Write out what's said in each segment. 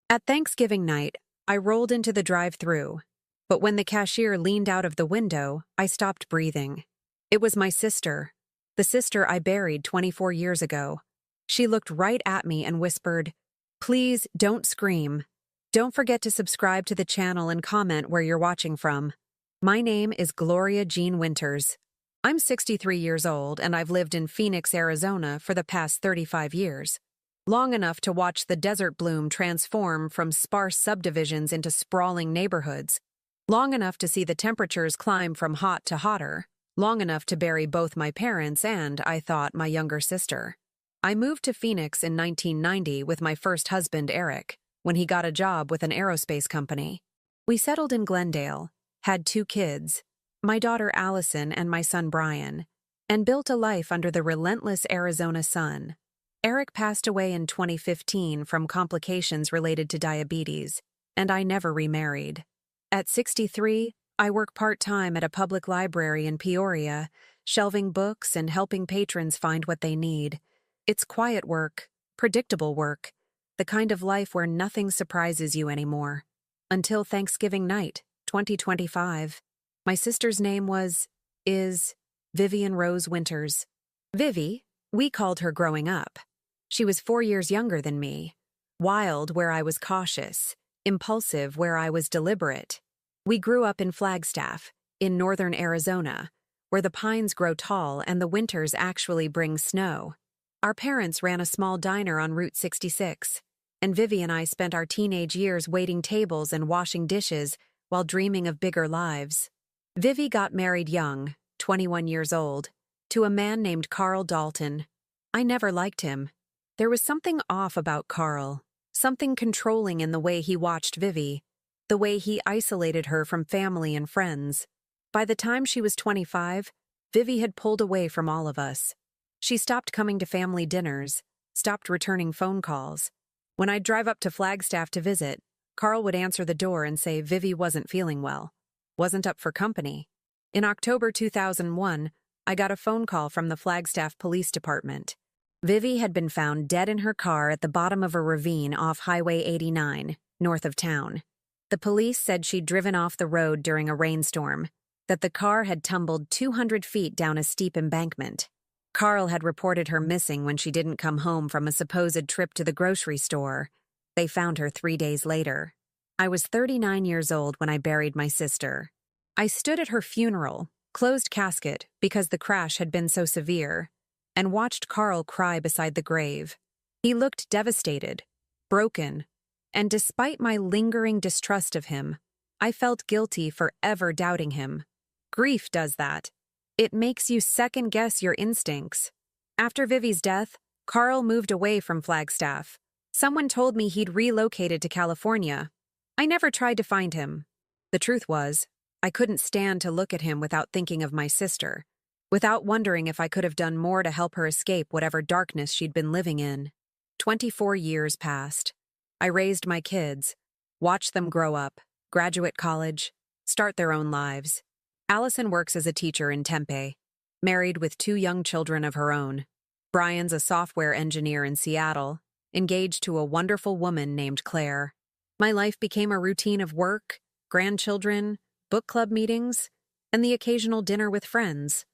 At Thanksgiving night, I rolled into the drive-thru, but when the cashier leaned out of the window, I stopped breathing. It was my sister, the sister I buried 24 years ago. She looked right at me and whispered, "Please don't scream. Don't forget to subscribe to the channel and comment where you're watching from. My name is Gloria Jean Winters. I'm 63 years old and I've lived in Phoenix, Arizona for the past 35 years. Long enough to watch the desert bloom transform from sparse subdivisions into sprawling neighborhoods. Long enough to see the temperatures climb from hot to hotter. Long enough to bury both my parents and, I thought, my younger sister. I moved to Phoenix in 1990 with my first husband, Eric, when he got a job with an aerospace company. We settled in Glendale, had 2 kids, my daughter Allison and my son Brian, and built a life under the relentless Arizona sun. Eric passed away in 2015 from complications related to diabetes, and I never remarried. At 63, I work part-time at a public library in Peoria, shelving books and helping patrons find what they need. It's quiet work, predictable work, the kind of life where nothing surprises you anymore. Until Thanksgiving night, 2025. My sister's name is Vivian Rose Winters. Vivi, we called her growing up. She was 4 years younger than me. Wild where I was cautious, impulsive where I was deliberate. We grew up in Flagstaff, in northern Arizona, where the pines grow tall and the winters actually bring snow. Our parents ran a small diner on Route 66, and Vivi and I spent our teenage years waiting tables and washing dishes while dreaming of bigger lives. Vivi got married young, 21 years old, to a man named Carl Dalton. I never liked him. There was something off about Carl, something controlling in the way he watched Vivi, the way he isolated her from family and friends. By the time she was 25, Vivi had pulled away from all of us. She stopped coming to family dinners, stopped returning phone calls. When I'd drive up to Flagstaff to visit, Carl would answer the door and say Vivi wasn't feeling well, wasn't up for company. In October 2001, I got a phone call from the Flagstaff Police Department. Vivi had been found dead in her car at the bottom of a ravine off Highway 89, north of town. The police said she'd driven off the road during a rainstorm, that the car had tumbled 200 feet down a steep embankment. Carl had reported her missing when she didn't come home from a supposed trip to the grocery store. They found her 3 days later. I was 39 years old when I buried my sister. I stood at her funeral, closed casket because the crash had been so severe, and watched Carl cry beside the grave. He looked devastated, broken, and despite my lingering distrust of him, I felt guilty for ever doubting him. Grief does that. It makes you second-guess your instincts. After Vivi's death, Carl moved away from Flagstaff. Someone told me he'd relocated to California. I never tried to find him. The truth was, I couldn't stand to look at him without thinking of my sister, without wondering if I could have done more to help her escape whatever darkness she'd been living in. 24 years passed. I raised my kids, watched them grow up, graduate college, start their own lives. Allison works as a teacher in Tempe, married with 2 young children of her own. Brian's a software engineer in Seattle, engaged to a wonderful woman named Claire. My life became a routine of work, grandchildren, book club meetings, and the occasional dinner with friends.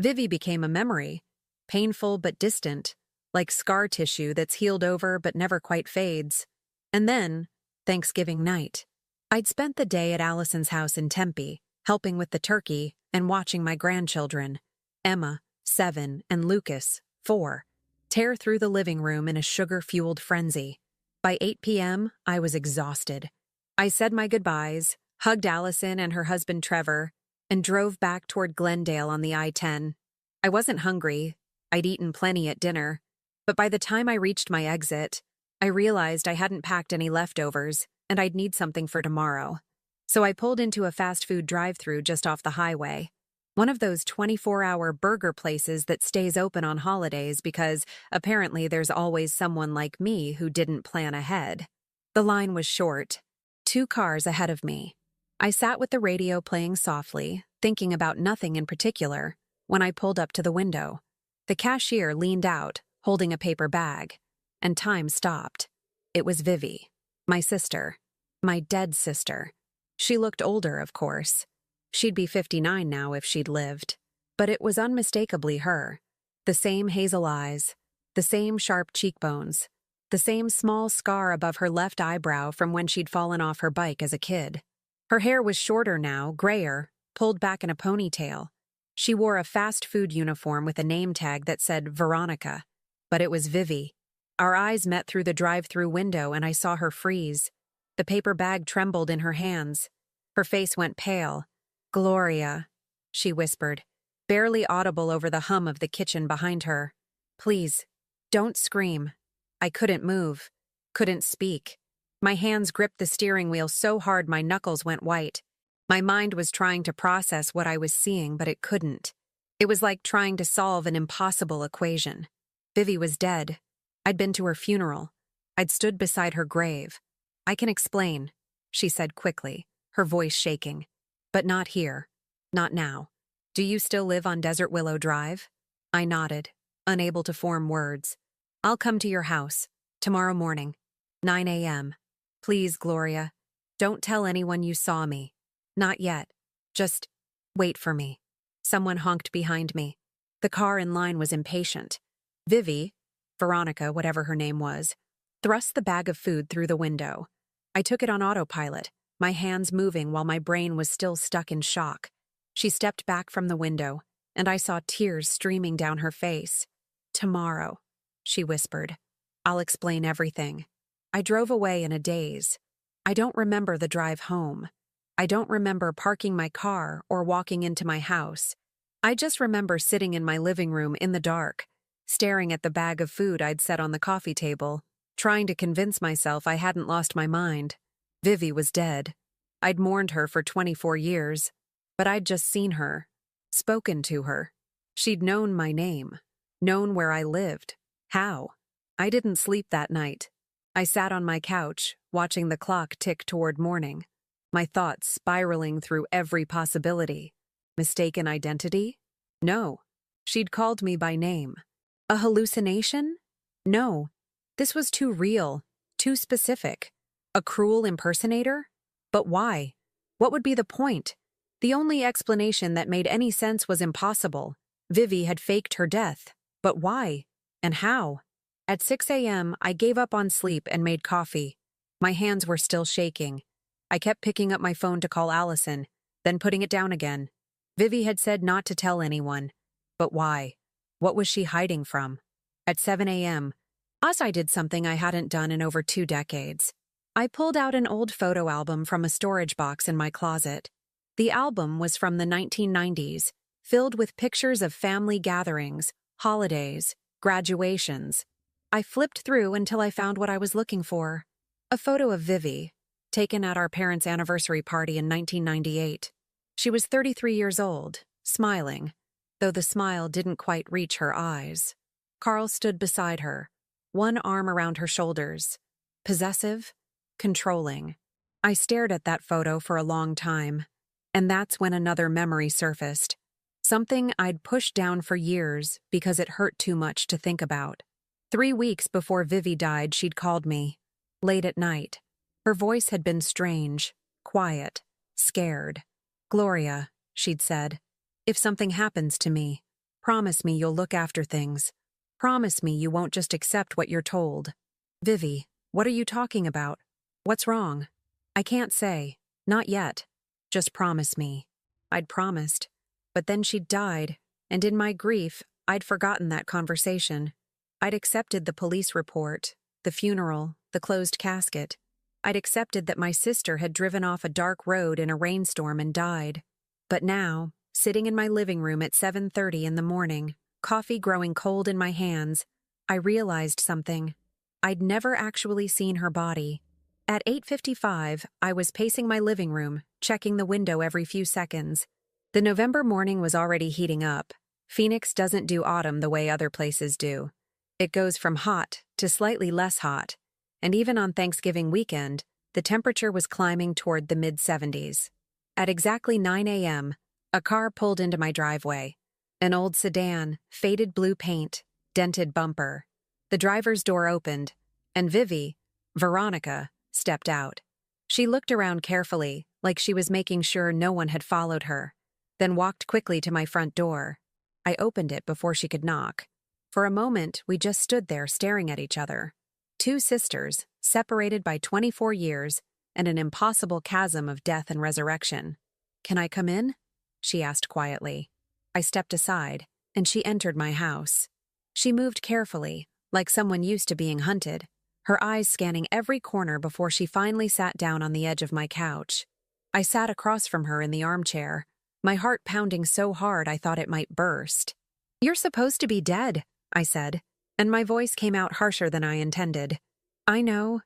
Vivi became a memory, painful but distant, like scar tissue that's healed over but never quite fades. And then, Thanksgiving night, I'd spent the day at Allison's house in Tempe, helping with the turkey and watching my grandchildren, Emma, 7, and Lucas, 4, tear through the living room in a sugar-fueled frenzy. By 8 p.m., I was exhausted. I said my goodbyes, hugged Allison and her husband Trevor, and drove back toward Glendale on the I-10. I wasn't hungry. I'd eaten plenty at dinner. But by the time I reached my exit, I realized I hadn't packed any leftovers, and I'd need something for tomorrow. So I pulled into a fast food drive-thru just off the highway. One of those 24-hour burger places that stays open on holidays because apparently there's always someone like me who didn't plan ahead. The line was short, 2 cars ahead of me. I sat with the radio playing softly, thinking about nothing in particular, when I pulled up to the window. The cashier leaned out, holding a paper bag, and time stopped. It was Vivi. My sister. My dead sister. She looked older, of course. She'd be 59 now if she'd lived. But it was unmistakably her. The same hazel eyes, the same sharp cheekbones, the same small scar above her left eyebrow from when she'd fallen off her bike as a kid. Her hair was shorter now, grayer, pulled back in a ponytail. She wore a fast food uniform with a name tag that said Veronica, but it was Vivi. Our eyes met through the drive-thru window and I saw her freeze. The paper bag trembled in her hands. Her face went pale. "Gloria," she whispered, barely audible over the hum of the kitchen behind her. "Please, don't scream." I couldn't move, couldn't speak. My hands gripped the steering wheel so hard my knuckles went white. My mind was trying to process what I was seeing, but it couldn't. It was like trying to solve an impossible equation. Vivi was dead. I'd been to her funeral. I'd stood beside her grave. "I can explain," she said quickly, her voice shaking. "But not here. Not now. Do you still live on Desert Willow Drive?" I nodded, unable to form words. "I'll come to your house, tomorrow morning, 9 a.m. Please, Gloria, don't tell anyone you saw me. Not yet. Just wait for me." Someone honked behind me. The car in line was impatient. Vivi, Veronica, whatever her name was, thrust the bag of food through the window. I took it on autopilot, my hands moving while my brain was still stuck in shock. She stepped back from the window, and I saw tears streaming down her face. "Tomorrow," she whispered. "I'll explain everything." I drove away in a daze. I don't remember the drive home. I don't remember parking my car or walking into my house. I just remember sitting in my living room in the dark, staring at the bag of food I'd set on the coffee table, trying to convince myself I hadn't lost my mind. Vivi was dead. I'd mourned her for 24 years, but I'd just seen her, spoken to her. She'd known my name, known where I lived. How? I didn't sleep that night. I sat on my couch, watching the clock tick toward morning, my thoughts spiraling through every possibility. Mistaken identity? No. She'd called me by name. A hallucination? No. This was too real, too specific. A cruel impersonator? But why? What would be the point? The only explanation that made any sense was impossible. Vivi had faked her death. But why? And how? At 6 a.m., I gave up on sleep and made coffee. My hands were still shaking. I kept picking up my phone to call Allison, then putting it down again. Vivi had said not to tell anyone. But why? What was she hiding from? At 7 a.m., I did something I hadn't done in over 2 decades. I pulled out an old photo album from a storage box in my closet. The album was from the 1990s, filled with pictures of family gatherings, holidays, graduations. I flipped through until I found what I was looking for. A photo of Vivi, taken at our parents' anniversary party in 1998. She was 33 years old, smiling, though the smile didn't quite reach her eyes. Carl stood beside her, one arm around her shoulders. Possessive, controlling. I stared at that photo for a long time, and that's when another memory surfaced. Something I'd pushed down for years because it hurt too much to think about. 3 weeks before Vivi died, she'd called me, late at night. Her voice had been strange, quiet, scared. "Gloria," she'd said, "if something happens to me, promise me you'll look after things. Promise me you won't just accept what you're told." "Vivi, what are you talking about? What's wrong?" "I can't say. Not yet. Just promise me." I'd promised. But then she'd died, and in my grief, I'd forgotten that conversation. I'd accepted the police report, the funeral, the closed casket. I'd accepted that my sister had driven off a dark road in a rainstorm and died. But now, sitting in my living room at 7:30 in the morning, coffee growing cold in my hands, I realized something. I'd never actually seen her body. At 8:55, I was pacing my living room, checking the window every few seconds. The November morning was already heating up. Phoenix doesn't do autumn the way other places do. It goes from hot to slightly less hot, and even on Thanksgiving weekend, the temperature was climbing toward the mid-70s. At exactly 9 a.m., a car pulled into my driveway. An old sedan, faded blue paint, dented bumper. The driver's door opened, and Veronica, stepped out. She looked around carefully, like she was making sure no one had followed her, then walked quickly to my front door. I opened it before she could knock. For a moment, we just stood there staring at each other. Two sisters, separated by 24 years and an impossible chasm of death and resurrection. "Can I come in?" she asked quietly. I stepped aside, and she entered my house. She moved carefully, like someone used to being hunted, her eyes scanning every corner before she finally sat down on the edge of my couch. I sat across from her in the armchair, my heart pounding so hard I thought it might burst. "You're supposed to be dead," I said, and my voice came out harsher than I intended. "I know.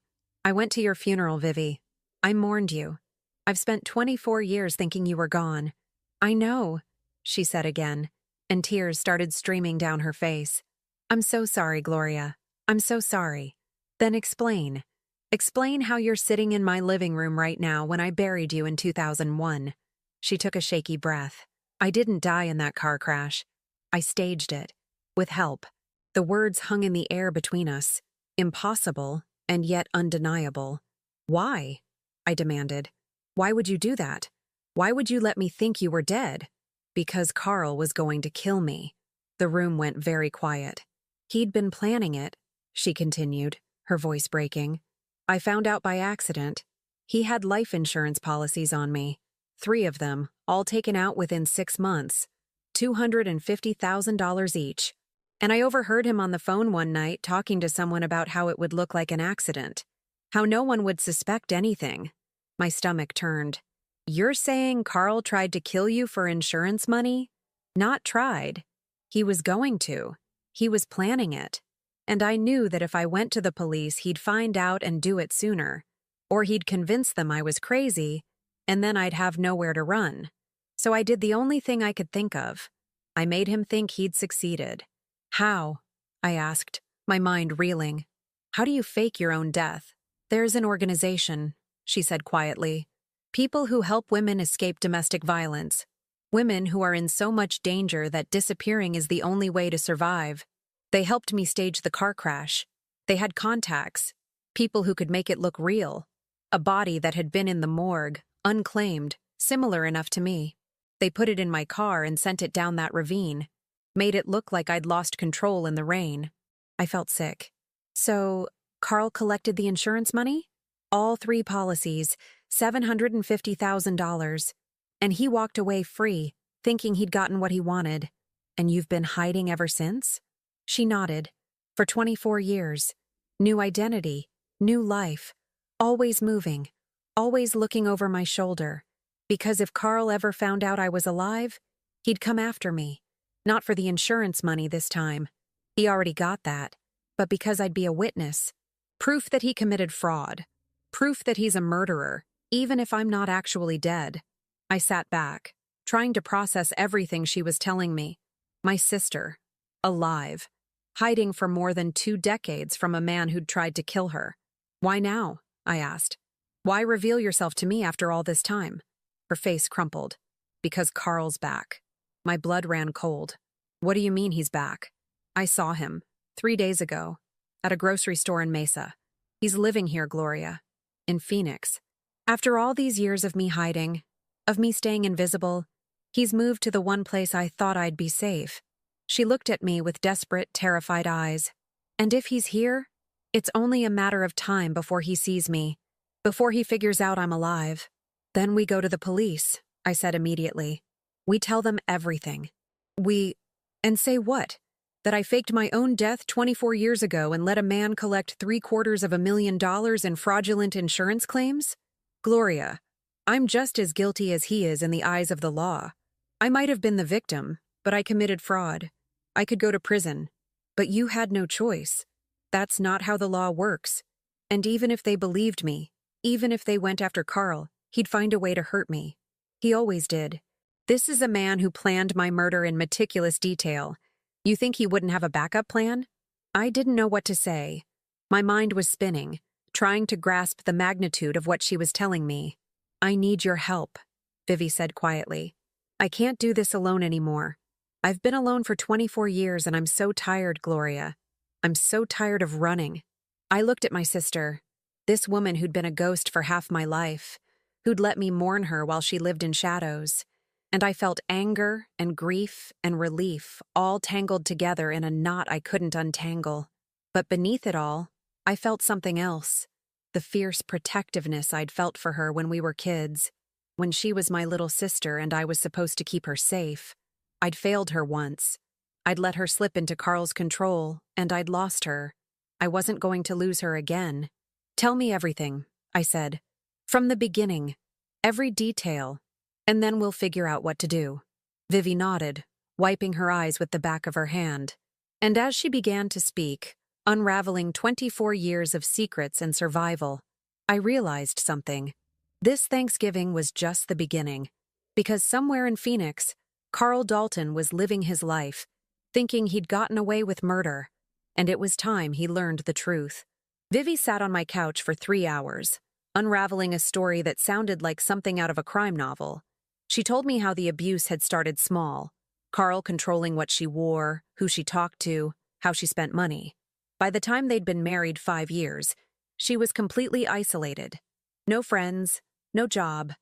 I went to your funeral, Vivi. I mourned you. I've spent 24 years thinking you were gone." "I know," she said again, and tears started streaming down her face. "I'm so sorry, Gloria. I'm so sorry." "Then explain. Explain how you're sitting in my living room right now when I buried you in 2001. She took a shaky breath. "I didn't die in that car crash. I staged it. With help." The words hung in the air between us. Impossible, and yet undeniable. "Why?" I demanded. "Why would you do that? Why would you let me think you were dead?" "Because Carl was going to kill me." The room went very quiet. "He'd been planning it," she continued, her voice breaking. "I found out by accident. He had life insurance policies on me. 3 of them, all taken out within 6 months. $250,000 each. And I overheard him on the phone one night talking to someone about how it would look like an accident. How no one would suspect anything." My stomach turned. "You're saying Carl tried to kill you for insurance money?" "Not tried. He was going to. He was planning it. And I knew that if I went to the police, he'd find out and do it sooner. Or he'd convince them I was crazy, and then I'd have nowhere to run. So I did the only thing I could think of. I made him think he'd succeeded." "How?" I asked, my mind reeling. "How do you fake your own death?" "There's an organization," she said quietly. "People who help women escape domestic violence. Women who are in so much danger that disappearing is the only way to survive. They helped me stage the car crash. They had contacts, people who could make it look real. A body that had been in the morgue, unclaimed, similar enough to me. They put it in my car and sent it down that ravine. Made it look like I'd lost control in the rain." I felt sick. "So, Carl collected the insurance money?" "All 3 policies, $750,000. And he walked away free, thinking he'd gotten what he wanted." "And you've been hiding ever since?" She nodded. "For 24 years. New identity, new life. Always moving, always looking over my shoulder. Because if Carl ever found out I was alive, he'd come after me. Not for the insurance money this time. He already got that. But because I'd be a witness. Proof that he committed fraud. Proof that he's a murderer, even if I'm not actually dead." I sat back, trying to process everything she was telling me. My sister. Alive. Hiding for more than 2 decades from a man who'd tried to kill her. "Why now?" I asked. "Why reveal yourself to me after all this time?" Her face crumpled. "Because Carl's back." My blood ran cold. "What do you mean he's back?" "I saw him 3 days ago, at a grocery store in Mesa. He's living here, Gloria. In Phoenix. After all these years of me hiding, of me staying invisible, he's moved to the one place I thought I'd be safe." She looked at me with desperate, terrified eyes. "And if he's here, it's only a matter of time before he sees me, before he figures out I'm alive. Then we go to the police," I said immediately. "We tell them everything. And say what? That I faked my own death 24 years ago and let a man collect $750,000 in fraudulent insurance claims? Gloria, I'm just as guilty as he is in the eyes of the law. I might have been the victim, but I committed fraud. I could go to prison. But you had no choice. That's not how the law works. And even if they believed me, even if they went after Carl, he'd find a way to hurt me. He always did. This is a man who planned my murder in meticulous detail. You think he wouldn't have a backup plan?" I didn't know what to say. My mind was spinning, trying to grasp the magnitude of what she was telling me. "I need your help," Vivi said quietly. "I can't do this alone anymore. I've been alone for 24 years and I'm so tired, Gloria. I'm so tired of running." I looked at my sister. This woman who'd been a ghost for half my life, who'd let me mourn her while she lived in shadows. And I felt anger and grief and relief all tangled together in a knot I couldn't untangle. But beneath it all, I felt something else. The fierce protectiveness I'd felt for her when we were kids, when she was my little sister and I was supposed to keep her safe. I'd failed her once. I'd let her slip into Carl's control, and I'd lost her. I wasn't going to lose her again. "Tell me everything," I said. "From the beginning. Every detail. And then we'll figure out what to do." Vivi nodded, wiping her eyes with the back of her hand. And as she began to speak, unraveling 24 years of secrets and survival, I realized something. This Thanksgiving was just the beginning. Because somewhere in Phoenix, Carl Dalton was living his life, thinking he'd gotten away with murder. And it was time he learned the truth. Vivi sat on my couch for 3 hours, unraveling a story that sounded like something out of a crime novel. She told me how the abuse had started small, Carl controlling what she wore, who she talked to, how she spent money. By the time they'd been married 5 years, she was completely isolated. No friends, no job,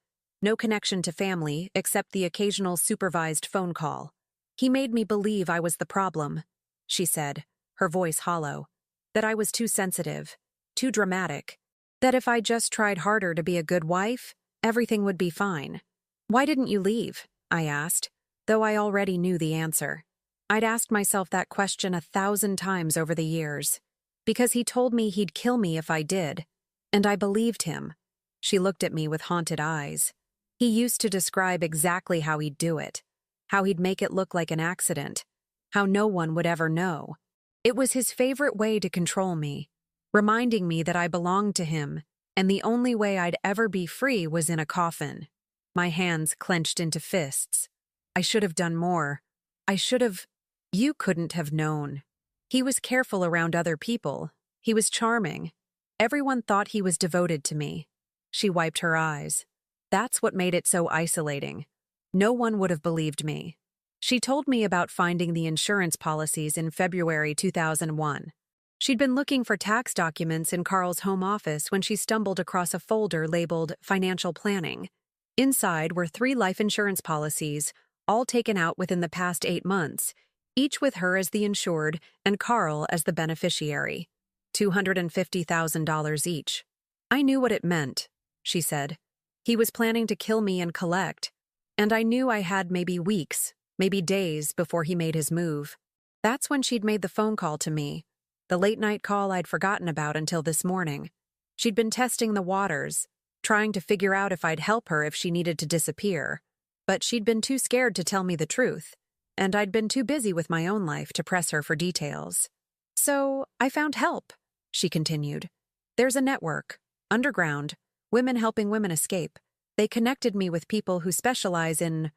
no connection to family except the occasional supervised phone call. "He made me believe I was the problem," she said, her voice hollow. "That I was too sensitive, too dramatic. That if I just tried harder to be a good wife, everything would be fine." "Why didn't you leave?" I asked, though I already knew the answer. I'd asked myself that question 1,000 times over the years. Because he told me he'd kill me if I did. And I believed him. She looked at me with haunted eyes. He used to describe exactly how he'd do it. How he'd make it look like an accident. How no one would ever know. It was his favorite way to control me, reminding me that I belonged to him, and the only way I'd ever be free was in a coffin. My hands clenched into fists. I should have done more. I should have... You couldn't have known. He was careful around other people. He was charming. Everyone thought he was devoted to me. She wiped her eyes. That's what made it so isolating. No one would have believed me. She told me about finding the insurance policies in February 2001. She'd been looking for tax documents in Carl's home office when she stumbled across a folder labeled Financial Planning. Inside were 3 life insurance policies, all taken out within the past 8 months, each with her as the insured and Carl as the beneficiary. $250,000 each. "I knew what it meant," she said. "He was planning to kill me and collect. And I knew I had maybe weeks, maybe days before he made his move." That's when she'd made the phone call to me, the late-night call I'd forgotten about until this morning. She'd been testing the waters, trying to figure out if I'd help her if she needed to disappear. But she'd been too scared to tell me the truth, and I'd been too busy with my own life to press her for details. "So I found help," she continued. "There's a network, underground, women helping women escape. They connected me with people who specialize in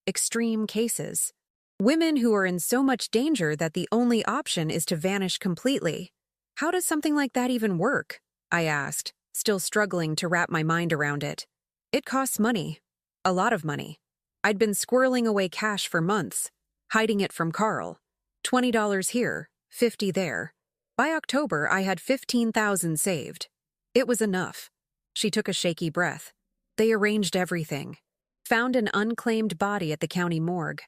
extreme cases. Women who are in so much danger that the only option is to vanish completely. How does something like that even work?" I asked, still struggling to wrap my mind around it. "It costs money. A lot of money. I'd been squirreling away cash for months, hiding it from Carl. $20 here, $50 there. By October, I had $15,000 saved. It was enough." She took a shaky breath. "They arranged everything. Found an unclaimed body at the county morgue.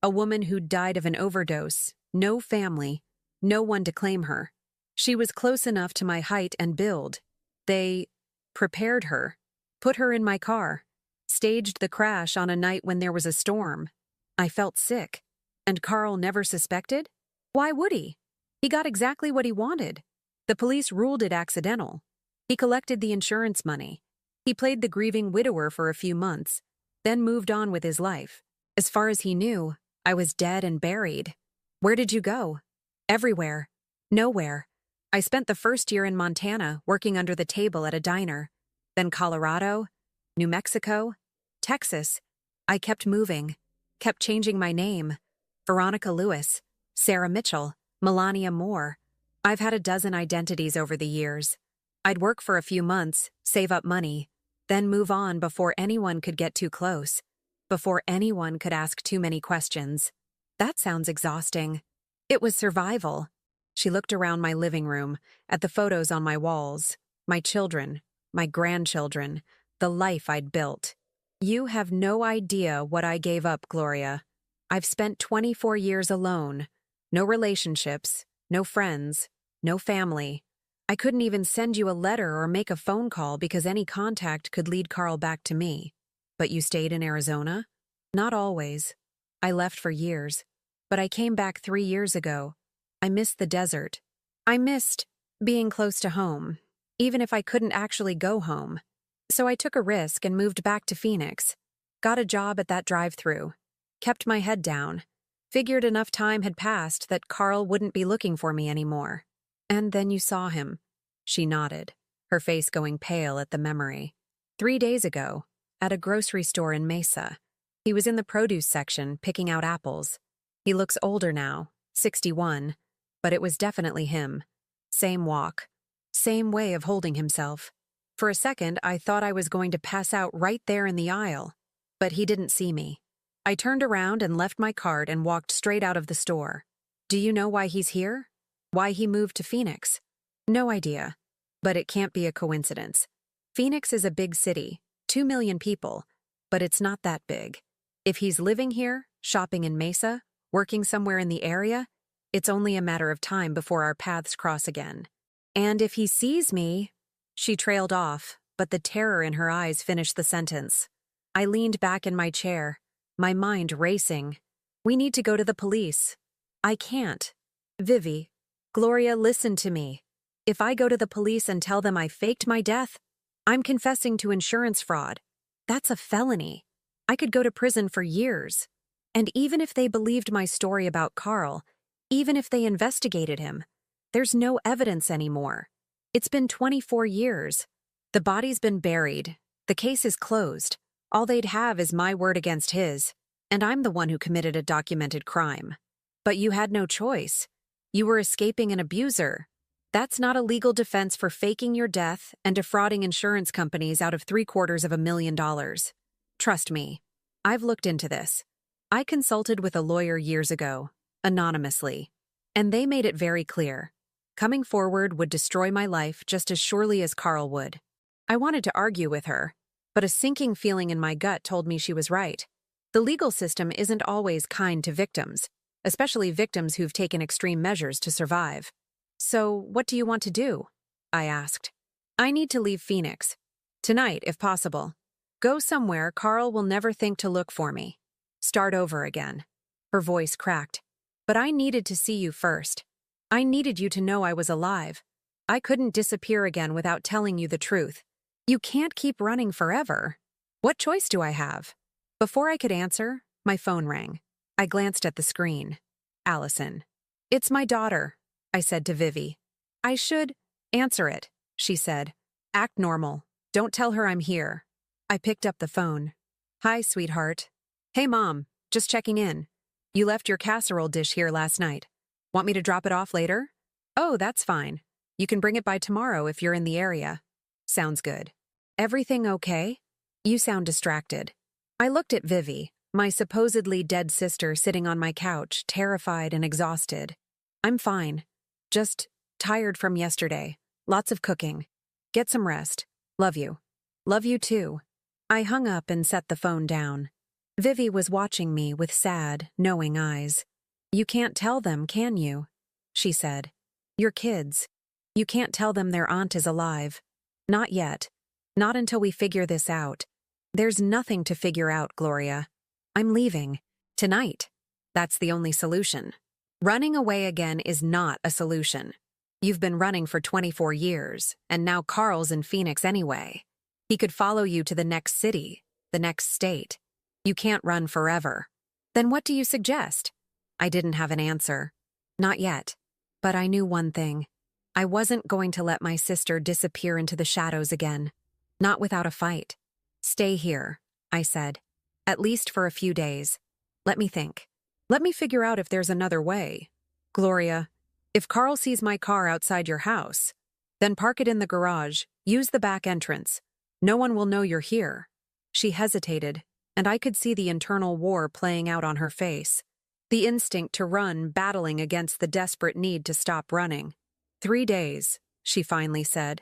A woman who'd died of an overdose, no family, no one to claim her. She was close enough to my height and build. They prepared her, put her in my car, staged the crash on a night when there was a storm. I felt sick. And Carl never suspected? Why would he? He got exactly what he wanted. The police ruled it accidental. He collected the insurance money. He played the grieving widower for a few months, then moved on with his life. As far as he knew, I was dead and buried. Where did you go? Everywhere. Nowhere. I spent the first year in Montana working under the table at a diner. Then Colorado, New Mexico, Texas. I kept moving, kept changing my name. Veronica Lewis, Sarah Mitchell, Melania Moore. I've had a dozen identities over the years. I'd work for a few months, save up money, then move on before anyone could get too close, before anyone could ask too many questions. That sounds exhausting. It was survival. She looked around my living room, at the photos on my walls, my children, my grandchildren, the life I'd built. You have no idea what I gave up, Gloria. I've spent 24 years alone. No relationships, no friends, no family. I couldn't even send you a letter or make a phone call because any contact could lead Carl back to me. But you stayed in Arizona? Not always. I left for years. But I came back 3 years ago. I missed the desert. I missed being close to home, even if I couldn't actually go home. So I took a risk and moved back to Phoenix. Got a job at that drive-thru. Kept my head down. Figured enough time had passed that Carl wouldn't be looking for me anymore. And then you saw him. She nodded, her face going pale at the memory. 3 days ago, at a grocery store in Mesa. He was in the produce section picking out apples. He looks older now, 61, but it was definitely him. Same walk. Same way of holding himself. For a second, I thought I was going to pass out right there in the aisle. But he didn't see me. I turned around and left my cart and walked straight out of the store. Do you know why he's here? Why he moved to Phoenix? No idea. But it can't be a coincidence. Phoenix is a big city, 2 million people, but it's not that big. If he's living here, shopping in Mesa, working somewhere in the area, it's only a matter of time before our paths cross again. And if he sees me... She trailed off, but the terror in her eyes finished the sentence. I leaned back in my chair, my mind racing. We need to go to the police. I can't. Vivi, Gloria, listen to me. If I go to the police and tell them I faked my death, I'm confessing to insurance fraud. That's a felony. I could go to prison for years. And even if they believed my story about Carl, even if they investigated him, there's no evidence anymore. It's been 24 years. The body's been buried. The case is closed. All they'd have is my word against his, and I'm the one who committed a documented crime. But you had no choice. You were escaping an abuser. That's not a legal defense for faking your death and defrauding insurance companies out of $750,000. Trust me. I've looked into this. I consulted with a lawyer years ago, anonymously, and they made it very clear. Coming forward would destroy my life just as surely as Carl would. I wanted to argue with her, but a sinking feeling in my gut told me she was right. The legal system isn't always kind to victims, especially victims who've taken extreme measures to survive. So, what do you want to do? I asked. I need to leave Phoenix. Tonight, if possible. Go somewhere Carl will never think to look for me. Start over again. Her voice cracked. But I needed to see you first. I needed you to know I was alive. I couldn't disappear again without telling you the truth. You can't keep running forever. What choice do I have? Before I could answer, my phone rang. I glanced at the screen. Allison. It's my daughter, I said to Vivi. I should answer it, she said. Act normal. Don't tell her I'm here. I picked up the phone. Hi, sweetheart. Hey, Mom. Just checking in. You left your casserole dish here last night. Want me to drop it off later? Oh, that's fine. You can bring it by tomorrow if you're in the area. Sounds good. Everything okay? You sound distracted. I looked at Vivi, my supposedly dead sister sitting on my couch, terrified and exhausted. I'm fine. Just tired from yesterday. Lots of cooking. Get some rest. Love you. Love you too. I hung up and set the phone down. Vivi was watching me with sad, knowing eyes. You can't tell them, can you? She said. You're kids. You can't tell them their aunt is alive. Not yet. Not until we figure this out. There's nothing to figure out, Gloria. I'm leaving. Tonight. That's the only solution. Running away again is not a solution. You've been running for 24 years, and now Carl's in Phoenix anyway. He could follow you to the next city, the next state. You can't run forever. Then what do you suggest? I didn't have an answer. Not yet. But I knew one thing. I wasn't going to let my sister disappear into the shadows again. Not without a fight. Stay here, I said. At least for a few days. Let me think. Let me figure out if there's another way. Gloria, if Carl sees my car outside your house, then park it in the garage, use the back entrance. No one will know you're here. She hesitated, and I could see the internal war playing out on her face. The instinct to run battling against the desperate need to stop running. 3 days, she finally said.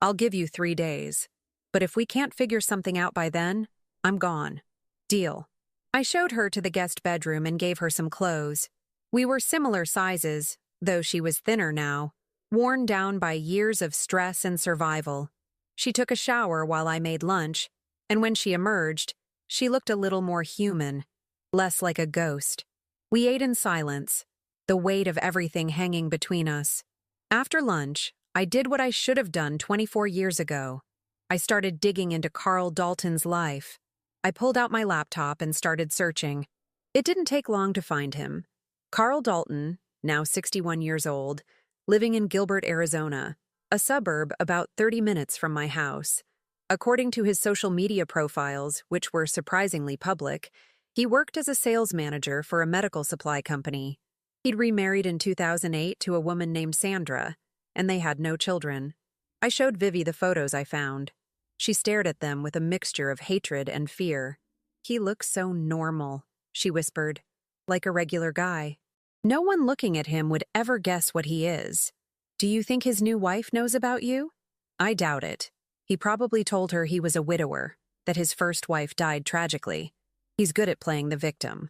I'll give you 3 days. But if we can't figure something out by then, I'm gone. Deal. I showed her to the guest bedroom and gave her some clothes. We were similar sizes, though she was thinner now, worn down by years of stress and survival. She took a shower while I made lunch, and when she emerged, she looked a little more human, less like a ghost. We ate in silence, the weight of everything hanging between us. After lunch, I did what I should have done 24 years ago. I started digging into Carl Dalton's life. I pulled out my laptop and started searching. It didn't take long to find him. Carl Dalton, now 61 years old, living in Gilbert, Arizona, a suburb about 30 minutes from my house. According to his social media profiles, which were surprisingly public, he worked as a sales manager for a medical supply company. He'd remarried in 2008 to a woman named Sandra, and they had no children. I showed Vivi the photos I found. She stared at them with a mixture of hatred and fear. "He looks so normal," she whispered, "like a regular guy. No one looking at him would ever guess what he is. Do you think his new wife knows about you?" I doubt it. He probably told her he was a widower, that his first wife died tragically. He's good at playing the victim.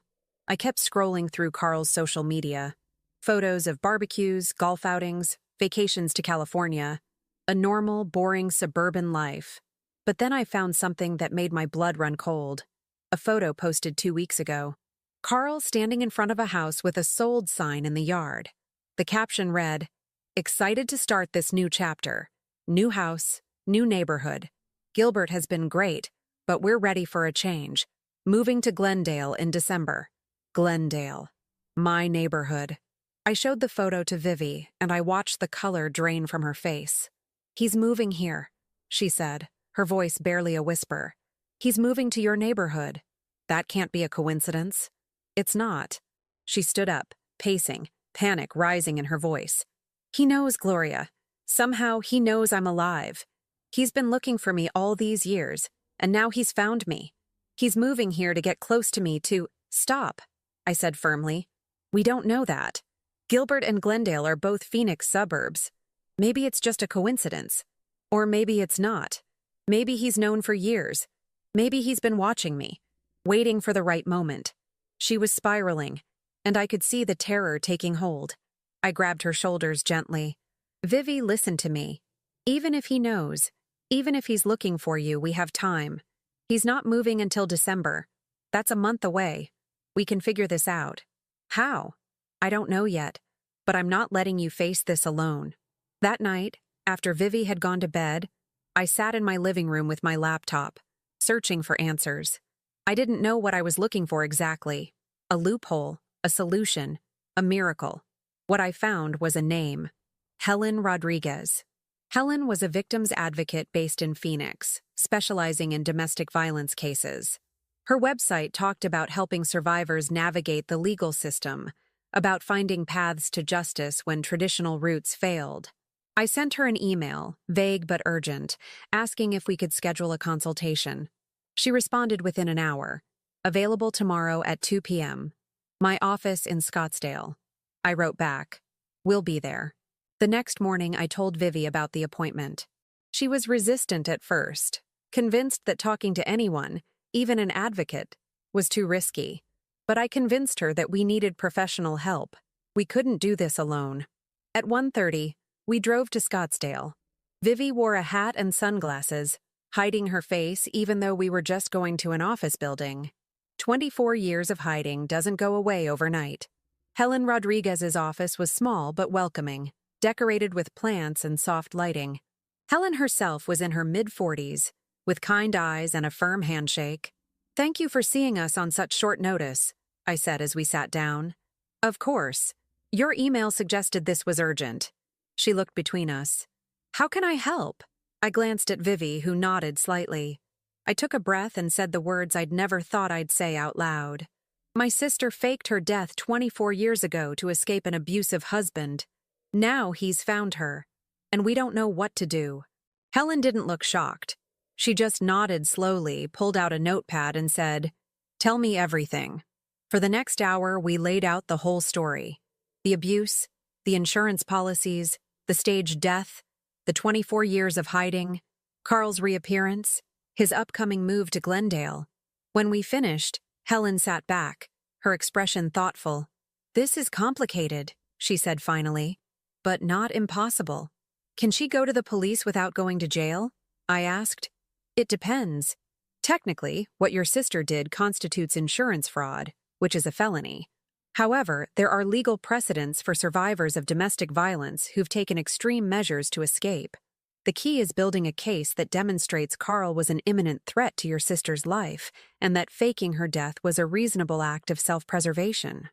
I kept scrolling through Carl's social media. Photos of barbecues, golf outings, vacations to California. A normal, boring suburban life. But then I found something that made my blood run cold. A photo posted 2 weeks ago. Carl standing in front of a house with a sold sign in the yard. The caption read, "Excited to start this new chapter. New house, new neighborhood. Gilbert has been great, but we're ready for a change. Moving to Glendale in December." Glendale. My neighborhood. I showed the photo to Vivi, and I watched the color drain from her face. "He's moving here," she said, her voice barely a whisper. "He's moving to your neighborhood. That can't be a coincidence." "It's not." She stood up, pacing, panic rising in her voice. "He knows, Gloria. Somehow he knows I'm alive. He's been looking for me all these years, and now he's found me. He's moving here to get close to me to—" "Stop," I said firmly. "We don't know that. Gilbert and Glendale are both Phoenix suburbs. Maybe it's just a coincidence. Or maybe it's not. Maybe he's known for years. Maybe he's been watching me, waiting for the right moment." She was spiraling, and I could see the terror taking hold. I grabbed her shoulders gently. "Vivi, listen to me. Even if he knows, even if he's looking for you, we have time. He's not moving until December. That's a month away. We can figure this out." "How?" "I don't know yet, but I'm not letting you face this alone." That night, after Vivi had gone to bed, I sat in my living room with my laptop, searching for answers. I didn't know what I was looking for exactly. A loophole, a solution, a miracle. What I found was a name. Helen Rodriguez. Helen was a victim's advocate based in Phoenix, specializing in domestic violence cases. Her website talked about helping survivors navigate the legal system, about finding paths to justice when traditional routes failed. I sent her an email, vague but urgent, asking if we could schedule a consultation. She responded within an hour. "Available tomorrow at 2 p.m. My office in Scottsdale." I wrote back, "We'll be there." The next morning, I told Vivi about the appointment. She was resistant at first, convinced that talking to anyone, even an advocate, was too risky. But I convinced her that we needed professional help. We couldn't do this alone. At 1:30, we drove to Scottsdale. Vivi wore a hat and sunglasses, hiding her face even though we were just going to an office building. 24 years of hiding doesn't go away overnight. Helen Rodriguez's office was small but welcoming, decorated with plants and soft lighting. Helen herself was in her mid-40s, with kind eyes and a firm handshake. "Thank you for seeing us on such short notice," I said as we sat down. "Of course. Your email suggested this was urgent." She looked between us. "How can I help?" I glanced at Vivi, who nodded slightly. I took a breath and said the words I'd never thought I'd say out loud. "My sister faked her death 24 years ago to escape an abusive husband. Now he's found her, and we don't know what to do." Helen didn't look shocked. She just nodded slowly, pulled out a notepad, and said, "Tell me everything." For the next hour, we laid out the whole story. The abuse, the insurance policies, the staged death. the 24 years of hiding, Carl's reappearance, his upcoming move to Glendale. When we finished, Helen sat back, her expression thoughtful. "This is complicated," she said finally, "but not impossible." "Can she go to the police without going to jail?" I asked. "It depends. Technically, what your sister did constitutes insurance fraud, which is a felony. However, there are legal precedents for survivors of domestic violence who've taken extreme measures to escape. The key is building a case that demonstrates Carl was an imminent threat to your sister's life and that faking her death was a reasonable act of self-preservation."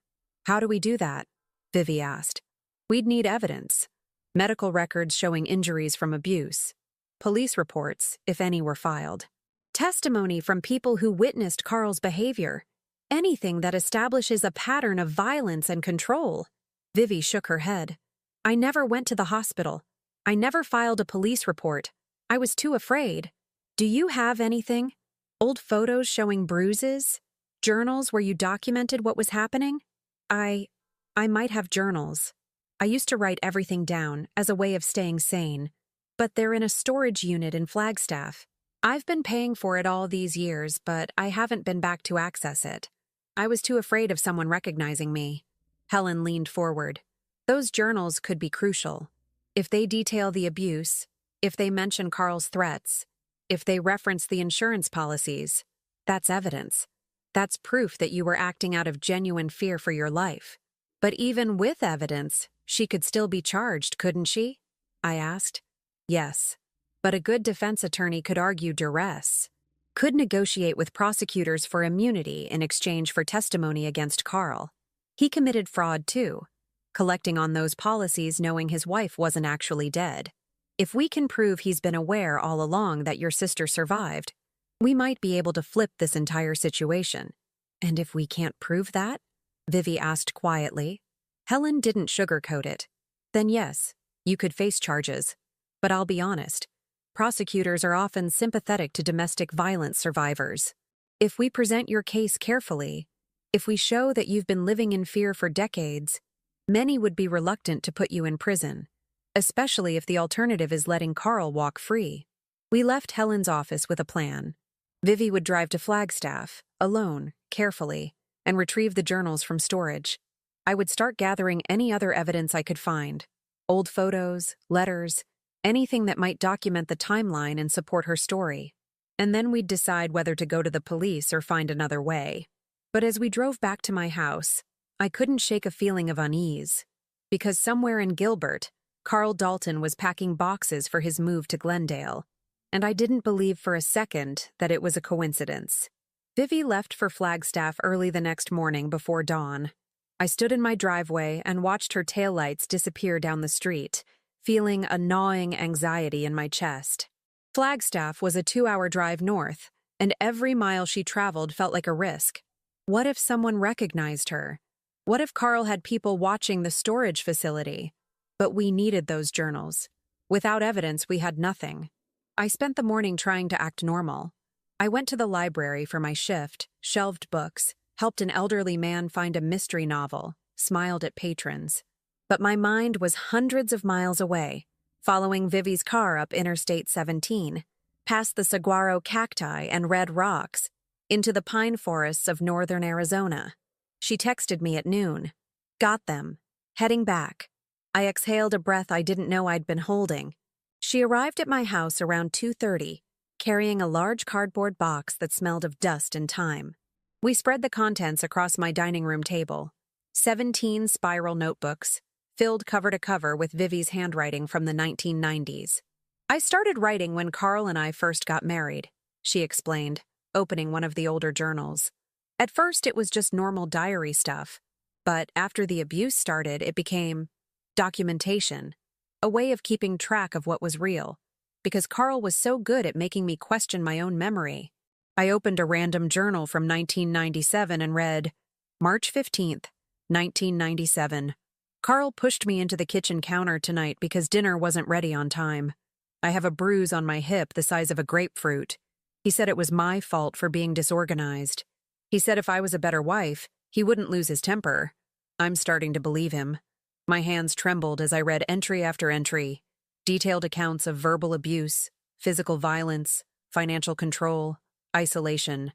"How do we do that?" Vivi asked. "We'd need evidence. Medical records showing injuries from abuse. Police reports, if any were filed. Testimony from people who witnessed Carl's behavior. Anything that establishes a pattern of violence and control." Vivi shook her head. "I never went to the hospital. I never filed a police report. I was too afraid. Do you have anything? Old photos showing bruises? Journals where you documented what was happening?" I might have journals. I used to write everything down as a way of staying sane, but they're in a storage unit in Flagstaff. I've been paying for it all these years, but I haven't been back to access it. I was too afraid of someone recognizing me." Helen leaned forward. "Those journals could be crucial. If they detail the abuse, if they mention Carl's threats, if they reference the insurance policies, that's evidence. That's proof that you were acting out of genuine fear for your life. But even with evidence, she could still be charged, couldn't she?" I asked. "Yes. But a good defense attorney could argue duress, could negotiate with prosecutors for immunity in exchange for testimony against Carl. He committed fraud too, collecting on those policies knowing his wife wasn't actually dead. If we can prove he's been aware all along that your sister survived, we might be able to flip this entire situation." "And if we can't prove that?" Vivi asked quietly. Helen didn't sugarcoat it. "Then yes, you could face charges. But I'll be honest. Prosecutors are often sympathetic to domestic violence survivors. If we present your case carefully, if we show that you've been living in fear for decades, many would be reluctant to put you in prison, especially if the alternative is letting Carl walk free." We left Helen's office with a plan. Vivi would drive to Flagstaff, alone, carefully, and retrieve the journals from storage. I would start gathering any other evidence I could find. Old photos, letters, anything that might document the timeline and support her story. And then we'd decide whether to go to the police or find another way. But as we drove back to my house, I couldn't shake a feeling of unease. Because somewhere in Gilbert, Carl Dalton was packing boxes for his move to Glendale. And I didn't believe for a second that it was a coincidence. Vivi left for Flagstaff early the next morning before dawn. I stood in my driveway and watched her taillights disappear down the street, feeling a gnawing anxiety in my chest. Flagstaff was a 2-hour drive north, and every mile she traveled felt like a risk. What if someone recognized her? What if Carl had people watching the storage facility? But we needed those journals. Without evidence, we had nothing. I spent the morning trying to act normal. I went to the library for my shift, shelved books, helped an elderly man find a mystery novel, smiled at patrons. But my mind was hundreds of miles away, following Vivi's car up Interstate 17, past the saguaro cacti and red rocks, into the pine forests of northern Arizona. She texted me at noon. "Got them. Heading back." I exhaled a breath I didn't know I'd been holding. She arrived at my house around 2:30, carrying a large cardboard box that smelled of dust and time. We spread the contents across my dining room table. 17 spiral notebooks, filled cover to cover with Vivi's handwriting from the 1990s. "I started writing when Carl and I first got married," she explained, opening one of the older journals. "At first it was just normal diary stuff, but after the abuse started it became documentation, a way of keeping track of what was real, because Carl was so good at making me question my own memory." I opened a random journal from 1997 and read, March 15th, 1997. "Carl pushed me into the kitchen counter tonight because dinner wasn't ready on time. I have a bruise on my hip the size of a grapefruit. He said it was my fault for being disorganized. He said if I was a better wife, he wouldn't lose his temper. I'm starting to believe him." My hands trembled as I read entry after entry. Detailed accounts of verbal abuse, physical violence, financial control, isolation.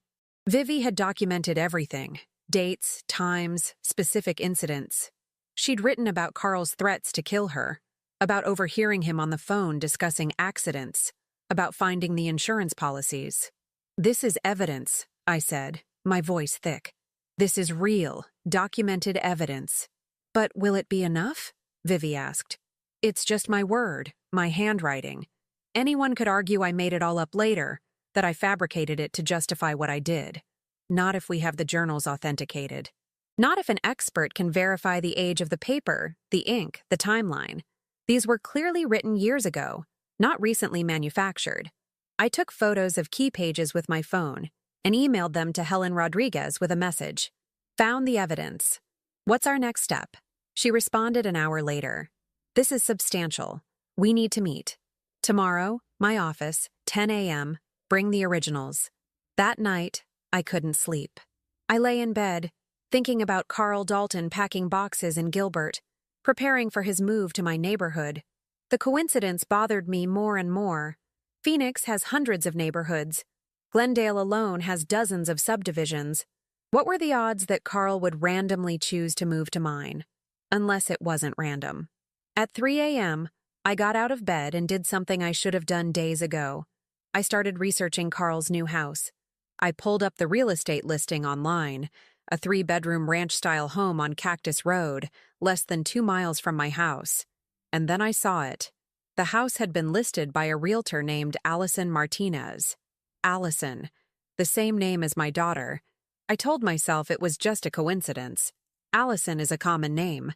Vivi had documented everything: dates, times, specific incidents. She'd written about Carl's threats to kill her, about overhearing him on the phone discussing accidents, about finding the insurance policies. "This is evidence," I said, my voice thick. "This is real, documented evidence." "But will it be enough?" Vivi asked. "It's just my word, my handwriting. Anyone could argue I made it all up later, that I fabricated it to justify what I did. Not if we have the journals authenticated. Not if an expert can verify the age of the paper, the ink, the timeline. These were clearly written years ago, not recently manufactured." I took photos of key pages with my phone and emailed them to Helen Rodriguez with a message. "Found the evidence. What's our next step?" She responded an hour later. "This is substantial. We need to meet. Tomorrow, my office, 10 a.m., bring the originals." That night, I couldn't sleep. I lay in bed, thinking about Carl Dalton packing boxes in Gilbert, preparing for his move to my neighborhood. The coincidence bothered me more and more. Phoenix has hundreds of neighborhoods. Glendale alone has dozens of subdivisions. What were the odds that Carl would randomly choose to move to mine? Unless it wasn't random. At 3 a.m., I got out of bed and did something I should have done days ago. I started researching Carl's new house. I pulled up the real estate listing online, a 3-bedroom ranch-style home on Cactus Road, less than 2 miles from my house. And then I saw it. The house had been listed by a realtor named Allison Martinez. Allison, the same name as my daughter. I told myself it was just a coincidence. Allison is a common name.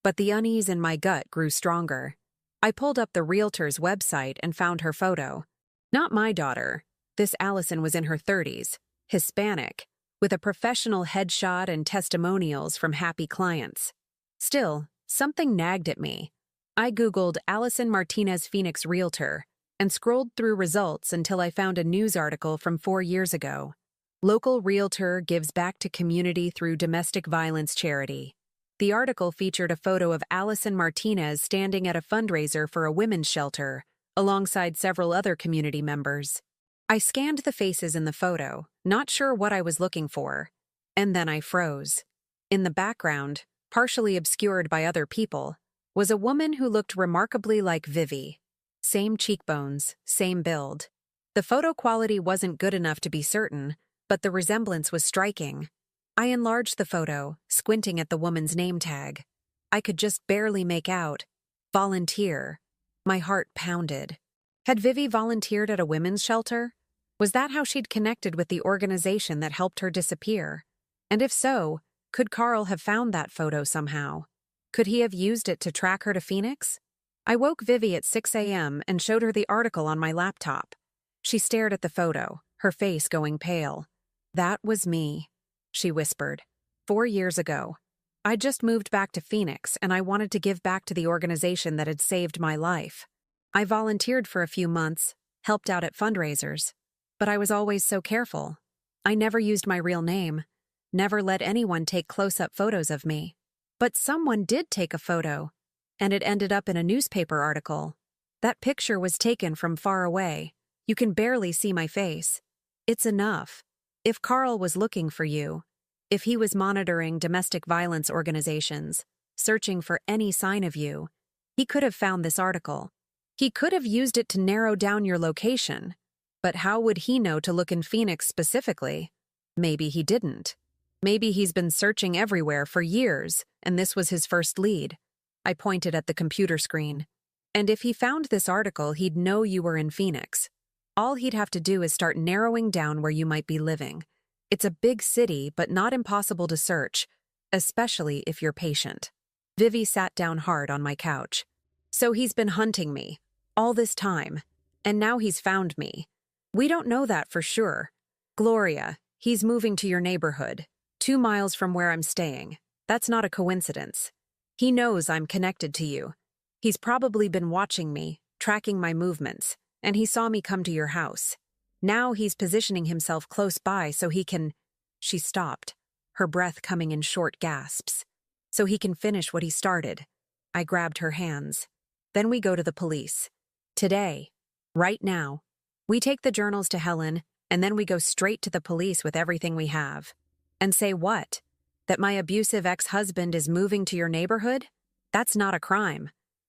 But the unease in my gut grew stronger. I pulled up the realtor's website and found her photo. Not my daughter. This Allison was in her 30s, Hispanic, with a professional headshot and testimonials from happy clients. Still, something nagged at me. I Googled Allison Martinez Phoenix Realtor and scrolled through results until I found a news article from 4 years ago. Local realtor gives back to community through domestic violence charity. The article featured a photo of Allison Martinez standing at a fundraiser for a women's shelter, alongside several other community members. I scanned the faces in the photo, not sure what I was looking for, and then I froze. In the background, partially obscured by other people, was a woman who looked remarkably like Vivi. Same cheekbones, same build. The photo quality wasn't good enough to be certain, but the resemblance was striking. I enlarged the photo, squinting at the woman's name tag. I could just barely make out. Volunteer. My heart pounded. Had Vivi volunteered at a women's shelter? Was that how she'd connected with the organization that helped her disappear? And if so, could Carl have found that photo somehow? Could he have used it to track her to Phoenix? I woke Vivi at 6 a.m. and showed her the article on my laptop. She stared at the photo, her face going pale. "That was me," she whispered. 4 years ago. I'd just moved back to Phoenix and I wanted to give back to the organization that had saved my life. I volunteered for a few months, helped out at fundraisers, but I was always so careful. I never used my real name, never let anyone take close-up photos of me. But someone did take a photo, and it ended up in a newspaper article. That picture was taken from far away. You can barely see my face. It's enough. If Carl was looking for you, if he was monitoring domestic violence organizations, searching for any sign of you, he could have found this article. He could have used it to narrow down your location. But how would he know to look in Phoenix specifically? Maybe he didn't. Maybe he's been searching everywhere for years, and this was his first lead. I pointed at the computer screen. And if he found this article, he'd know you were in Phoenix. All he'd have to do is start narrowing down where you might be living. It's a big city, but not impossible to search, especially if you're patient. Vivi sat down hard on my couch. So he's been hunting me, all this time, and now he's found me. We don't know that for sure. Gloria, he's moving to your neighborhood, 2 miles from where I'm staying. That's not a coincidence. He knows I'm connected to you. He's probably been watching me, tracking my movements, and he saw me come to your house. Now he's positioning himself close by so he can— She stopped, her breath coming in short gasps. So he can finish what he started. I grabbed her hands. Then we go to the police. Today. Right now. We take the journals to Helen, and then we go straight to the police with everything we have. And say what? That my abusive ex-husband is moving to your neighborhood? That's not a crime.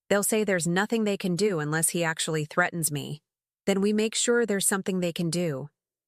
They'll say there's nothing they can do unless he actually threatens me. Then we make sure there's something they can do.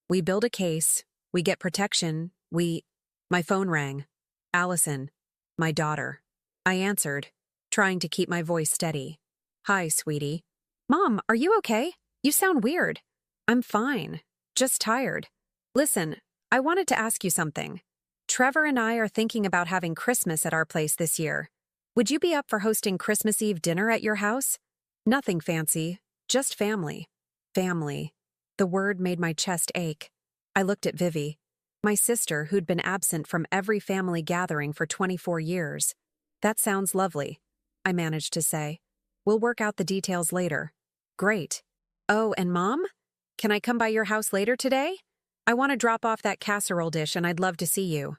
We build a case, we get protection, My phone rang. Allison, my daughter. I answered, trying to keep my voice steady. Hi, sweetie. Mom, are you okay? You sound weird. I'm fine. Just tired. Listen, I wanted to ask you something. Trevor and I are thinking about having Christmas at our place this year. Would you be up for hosting Christmas Eve dinner at your house? Nothing fancy, just family. Family. The word made my chest ache. I looked at Vivi, my sister who'd been absent from every family gathering for 24 years. That sounds lovely, I managed to say. We'll work out the details later. Great. Oh, and Mom? Can I come by your house later today? I want to drop off that casserole dish and I'd love to see you.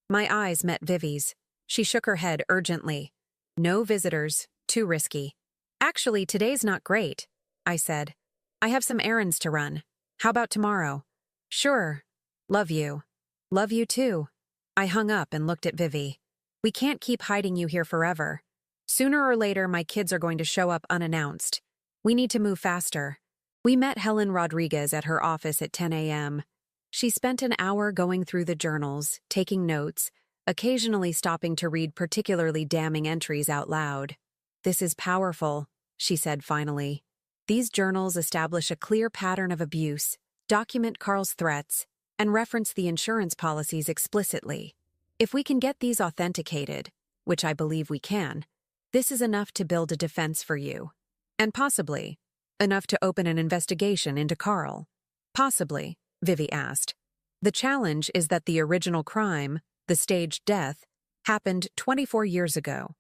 My eyes met Vivi's. She shook her head urgently. No visitors, too risky. Actually, today's not great, I said. I have some errands to run. How about tomorrow? Sure. Love you. Love you too. I hung up and looked at Vivi. We can't keep hiding you here forever. Sooner or later, my kids are going to show up unannounced. We need to move faster. We met Helen Rodriguez at her office at 10 a.m. She spent an hour going through the journals, taking notes, occasionally stopping to read particularly damning entries out loud. This is powerful, she said finally. These journals establish a clear pattern of abuse, document Carl's threats, and reference the insurance policies explicitly. If we can get these authenticated, which I believe we can, this is enough to build a defense for you. And possibly, enough to open an investigation into Carl. Possibly, Vivi asked. The challenge is that the original crime, the staged death, happened 24 years ago.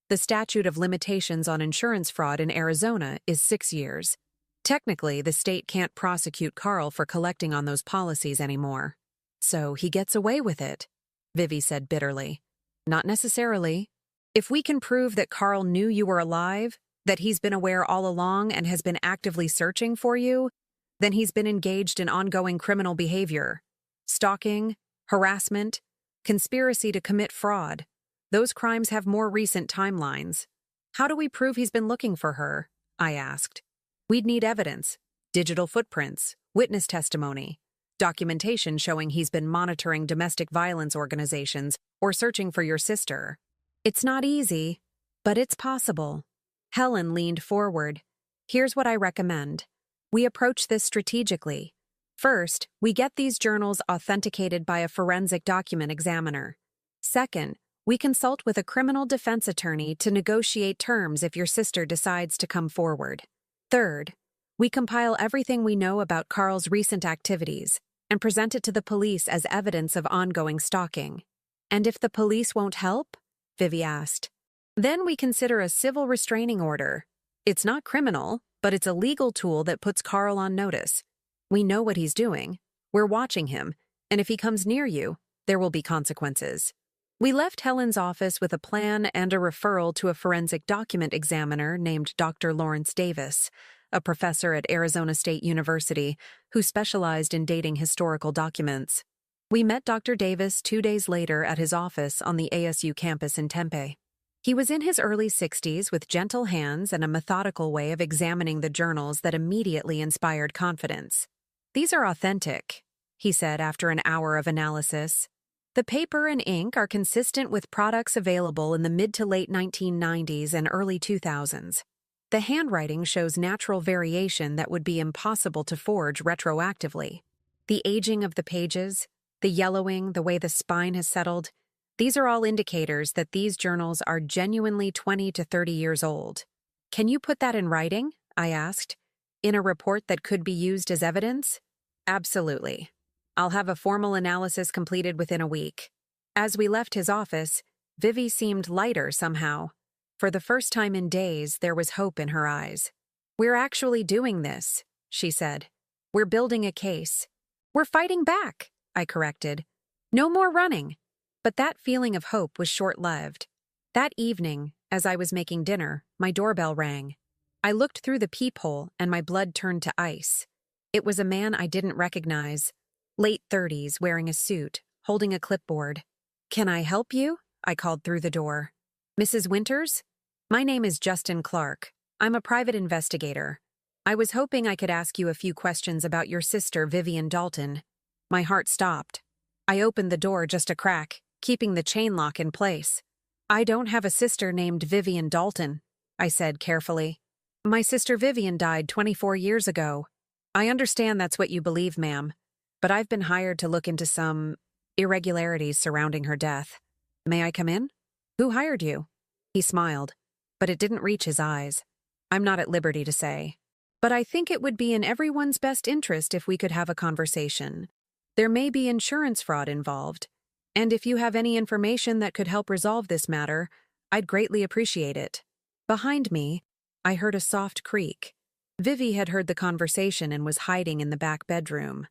The statute of limitations on insurance fraud in Arizona is 6 years. Technically, the state can't prosecute Carl for collecting on those policies anymore. So he gets away with it, Vivi said bitterly. Not necessarily. If we can prove that Carl knew you were alive, that he's been aware all along and has been actively searching for you, then he's been engaged in ongoing criminal behavior. Stalking, harassment, conspiracy to commit fraud. Those crimes have more recent timelines. How do we prove he's been looking for her? I asked. We'd need evidence, digital footprints, witness testimony, documentation showing he's been monitoring domestic violence organizations or searching for your sister. It's not easy, but it's possible. Helen leaned forward. Here's what I recommend. We approach this strategically. First, we get these journals authenticated by a forensic document examiner. Second, we consult with a criminal defense attorney to negotiate terms if your sister decides to come forward. Third, we compile everything we know about Carl's recent activities and present it to the police as evidence of ongoing stalking. And if the police won't help? Vivi asked. Then we consider a civil restraining order. It's not criminal, but it's a legal tool that puts Carl on notice. We know what he's doing. We're watching him, and if he comes near you, there will be consequences. We left Helen's office with a plan and a referral to a forensic document examiner named Dr. Lawrence Davis, a professor at Arizona State University who specialized in dating historical documents. We met Dr. Davis 2 days later at his office on the ASU campus in Tempe. He was in his early 60s with gentle hands and a methodical way of examining the journals that immediately inspired confidence. These are authentic, he said after an hour of analysis. The paper and ink are consistent with products available in the mid to late 1990s and early 2000s. The handwriting shows natural variation that would be impossible to forge retroactively. The aging of the pages, the yellowing, the way the spine has settled, these are all indicators that these journals are genuinely 20 to 30 years old. Can you put that in writing? I asked. In a report that could be used as evidence? Absolutely. I'll have a formal analysis completed within a week. As we left his office, Vivi seemed lighter somehow. For the first time in days, there was hope in her eyes. We're actually doing this, she said. We're building a case. We're fighting back, I corrected. No more running. But that feeling of hope was short-lived. That evening, as I was making dinner, my doorbell rang. I looked through the peephole and my blood turned to ice. It was a man I didn't recognize, late 30s, wearing a suit, holding a clipboard. "Can I help you?" I called through the door. "Mrs. Winters? My name is Justin Clark. I'm a private investigator. I was hoping I could ask you a few questions about your sister, Vivian Dalton." My heart stopped. I opened the door just a crack, keeping the chain lock in place. "I don't have a sister named Vivian Dalton," I said carefully. "My sister Vivian died 24 years ago. I understand that's what you believe, ma'am, but I've been hired to look into some irregularities surrounding her death. May I come in?" "Who hired you?" He smiled, but it didn't reach his eyes. "I'm not at liberty to say. But I think it would be in everyone's best interest if we could have a conversation. There may be insurance fraud involved, and if you have any information that could help resolve this matter, I'd greatly appreciate it." Behind me, I heard a soft creak. Vivi had heard the conversation and was hiding in the back bedroom.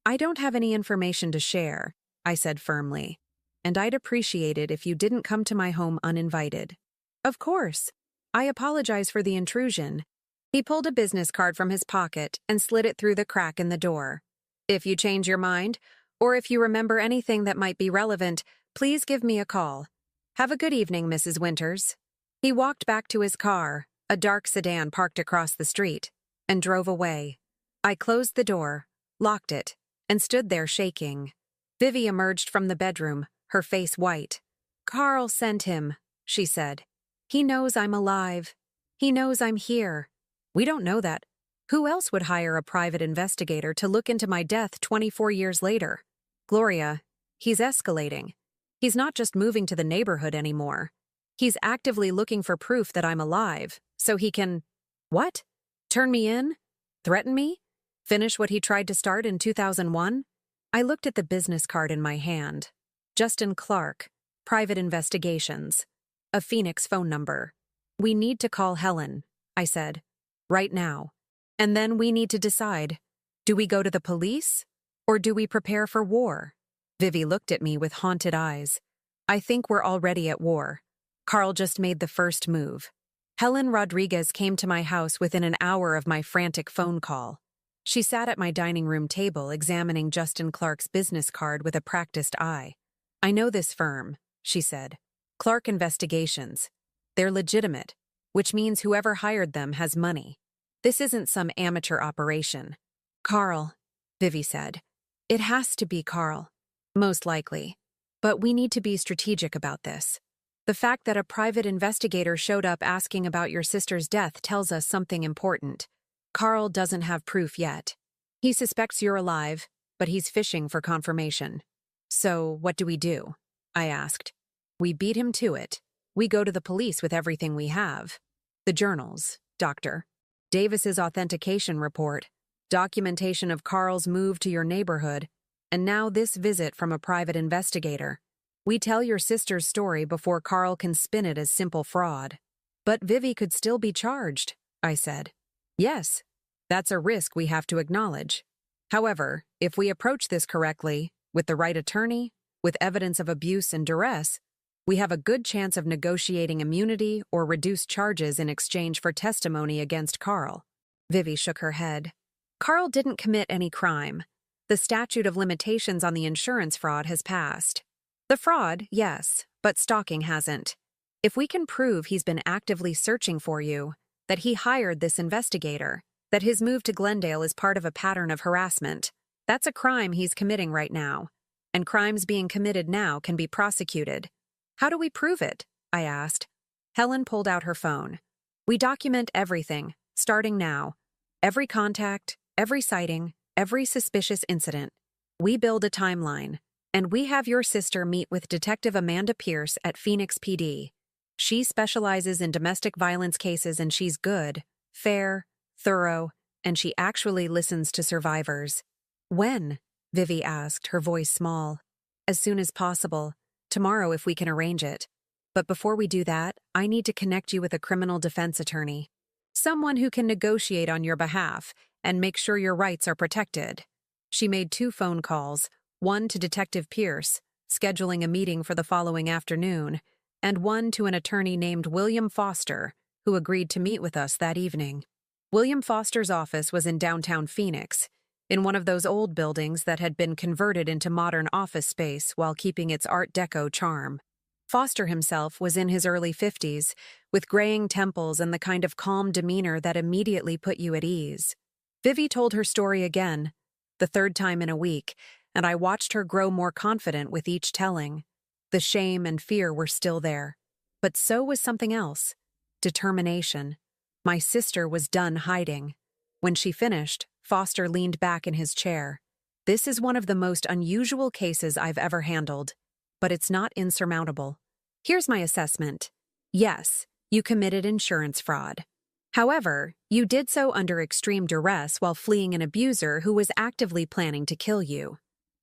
"I don't have any information to share," I said firmly, "and I'd appreciate it if you didn't come to my home uninvited." "Of course. I apologize for the intrusion." He pulled a business card from his pocket and slid it through the crack in the door. "If you change your mind, or if you remember anything that might be relevant, please give me a call. Have a good evening, Mrs. Winters." He walked back to his car, a dark sedan parked across the street, and drove away. I closed the door, locked it, and stood there shaking. Vivi emerged from the bedroom, her face white. "Carl sent him," she said. "He knows I'm alive. He knows I'm here." "We don't know that. Who else would hire a private investigator to look into my death 24 years later? Gloria, he's escalating. He's not just moving to the neighborhood anymore. He's actively looking for proof that I'm alive, so he can— What? Turn me in? Threaten me? Finish what he tried to start in 2001? I looked at the business card in my hand. Justin Clark, Private Investigations. A Phoenix phone number. "We need to call Helen," I said. "Right now. And then we need to decide. Do we go to the police? Or do we prepare for war?" Vivi looked at me with haunted eyes. "I think we're already at war. Carl just made the first move." Helen Rodriguez came to my house within an hour of my frantic phone call. She sat at my dining room table examining Justin Clark's business card with a practiced eye. "I know this firm," she said. "Clark Investigations. They're legitimate, which means whoever hired them has money. This isn't some amateur operation." "Carl," Vivi said. "It has to be Carl. Most likely. But we need to be strategic about this. The fact that a private investigator showed up asking about your sister's death tells us something important. Carl doesn't have proof yet. He suspects you're alive, but he's fishing for confirmation. So what do we do?" I asked. "We beat him to it. We go to the police with everything we have. The journals, doctor. Davis's authentication report, documentation of Carl's move to your neighborhood, and now this visit from a private investigator. We tell your sister's story before Carl can spin it as simple fraud." "But Vivi could still be charged," I said. "Yes, that's a risk we have to acknowledge. However, if we approach this correctly, with the right attorney, with evidence of abuse and duress, we have a good chance of negotiating immunity or reduced charges in exchange for testimony against Carl." Vivi shook her head. "Carl didn't commit any crime. The statute of limitations on the insurance fraud has passed. The fraud, yes, but stalking hasn't. If we can prove he's been actively searching for you, that he hired this investigator, that his move to Glendale is part of a pattern of harassment, that's a crime he's committing right now. And crimes being committed now can be prosecuted. How do we prove it?" I asked. Helen pulled out her phone. "We document everything, starting now. Every contact, every sighting, every suspicious incident. We build a timeline, and we have your sister meet with Detective Amanda Pierce at Phoenix PD. She specializes in domestic violence cases and she's good, fair, thorough, and she actually listens to survivors." "When?" Vivi asked, her voice small. "As soon as possible. Tomorrow if we can arrange it. But before we do that, I need to connect you with a criminal defense attorney. Someone who can negotiate on your behalf and make sure your rights are protected." She made 2 phone calls, one to Detective Pierce, scheduling a meeting for the following afternoon, and one to an attorney named William Foster, who agreed to meet with us that evening. William Foster's office was in downtown Phoenix, in one of those old buildings that had been converted into modern office space while keeping its Art Deco charm. Foster himself was in his early 50s, with graying temples and the kind of calm demeanor that immediately put you at ease. Vivi told her story again, the third time in a week, and I watched her grow more confident with each telling. The shame and fear were still there, but so was something else. Determination. My sister was done hiding. When she finished, Foster leaned back in his chair. This is one of the most unusual cases I've ever handled, but it's not insurmountable. Here's my assessment. Yes, you committed insurance fraud. However, you did so under extreme duress while fleeing an abuser who was actively planning to kill you.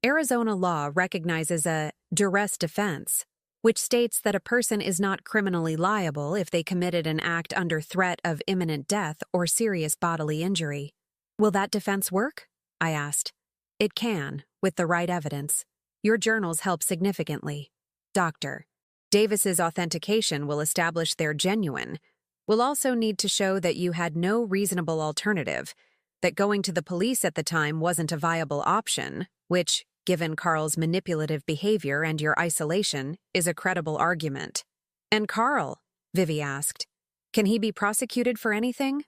Arizona law recognizes a duress defense, which states that a person is not criminally liable if they committed an act under threat of imminent death or serious bodily injury. Will that defense work? I asked. It can, with the right evidence. Your journals help significantly. Dr. Davis's authentication will establish they're genuine. We'll also need to show that you had no reasonable alternative, that going to the police at the time wasn't a viable option, which, given Carl's manipulative behavior and your isolation, is a credible argument. And Carl, Vivi asked, can he be prosecuted for anything?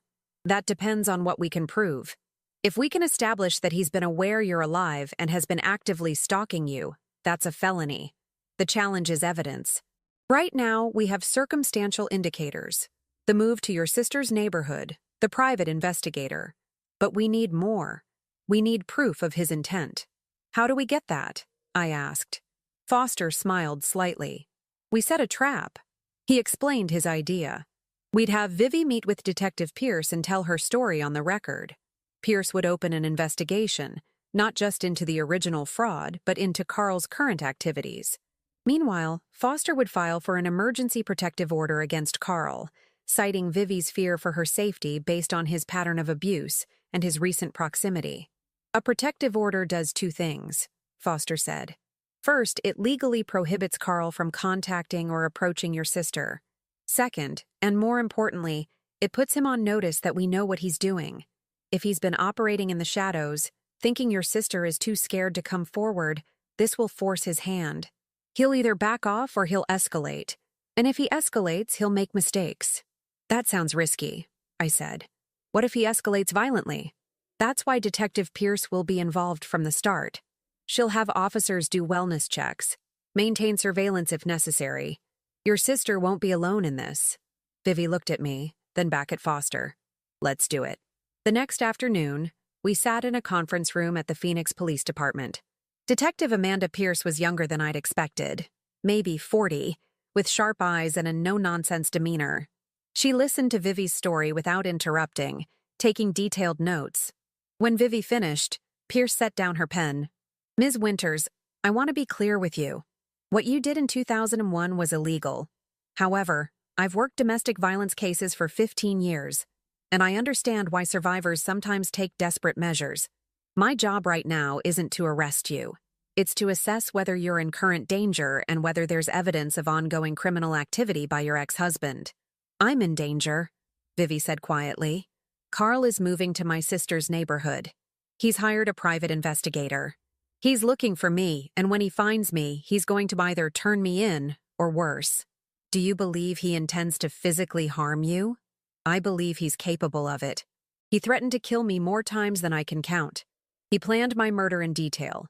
That depends on what we can prove. If we can establish that he's been aware you're alive and has been actively stalking you, that's a felony. The challenge is evidence. Right now, we have circumstantial indicators. The move to your sister's neighborhood, the private investigator. But we need more. We need proof of his intent. How do we get that? I asked. Foster smiled slightly. We set a trap. He explained his idea. We'd have Vivi meet with Detective Pierce and tell her story on the record. Pierce would open an investigation, not just into the original fraud, but into Carl's current activities. Meanwhile, Foster would file for an emergency protective order against Carl, citing Vivi's fear for her safety based on his pattern of abuse and his recent proximity. A protective order does two things, Foster said. First, it legally prohibits Carl from contacting or approaching your sister. Second, and more importantly, it puts him on notice that we know what he's doing. If he's been operating in the shadows, thinking your sister is too scared to come forward, this will force his hand. He'll either back off or he'll escalate. And if he escalates, he'll make mistakes. That sounds risky, I said. What if he escalates violently? That's why Detective Pierce will be involved from the start. She'll have officers do wellness checks, maintain surveillance if necessary. Your sister won't be alone in this. Vivi looked at me, then back at Foster. Let's do it. The next afternoon, we sat in a conference room at the Phoenix Police Department. Detective Amanda Pierce was younger than I'd expected, maybe 40, with sharp eyes and a no-nonsense demeanor. She listened to Vivi's story without interrupting, taking detailed notes. When Vivi finished, Pierce set down her pen. Ms. Winters, I want to be clear with you. What you did in 2001 was illegal. However, I've worked domestic violence cases for 15 years, and I understand why survivors sometimes take desperate measures. My job right now isn't to arrest you. It's to assess whether you're in current danger and whether there's evidence of ongoing criminal activity by your ex-husband. I'm in danger, Vivi said quietly. Carl is moving to my sister's neighborhood. He's hired a private investigator. He's looking for me, and when he finds me, he's going to either turn me in or worse. Do you believe he intends to physically harm you? I believe he's capable of it. He threatened to kill me more times than I can count. He planned my murder in detail.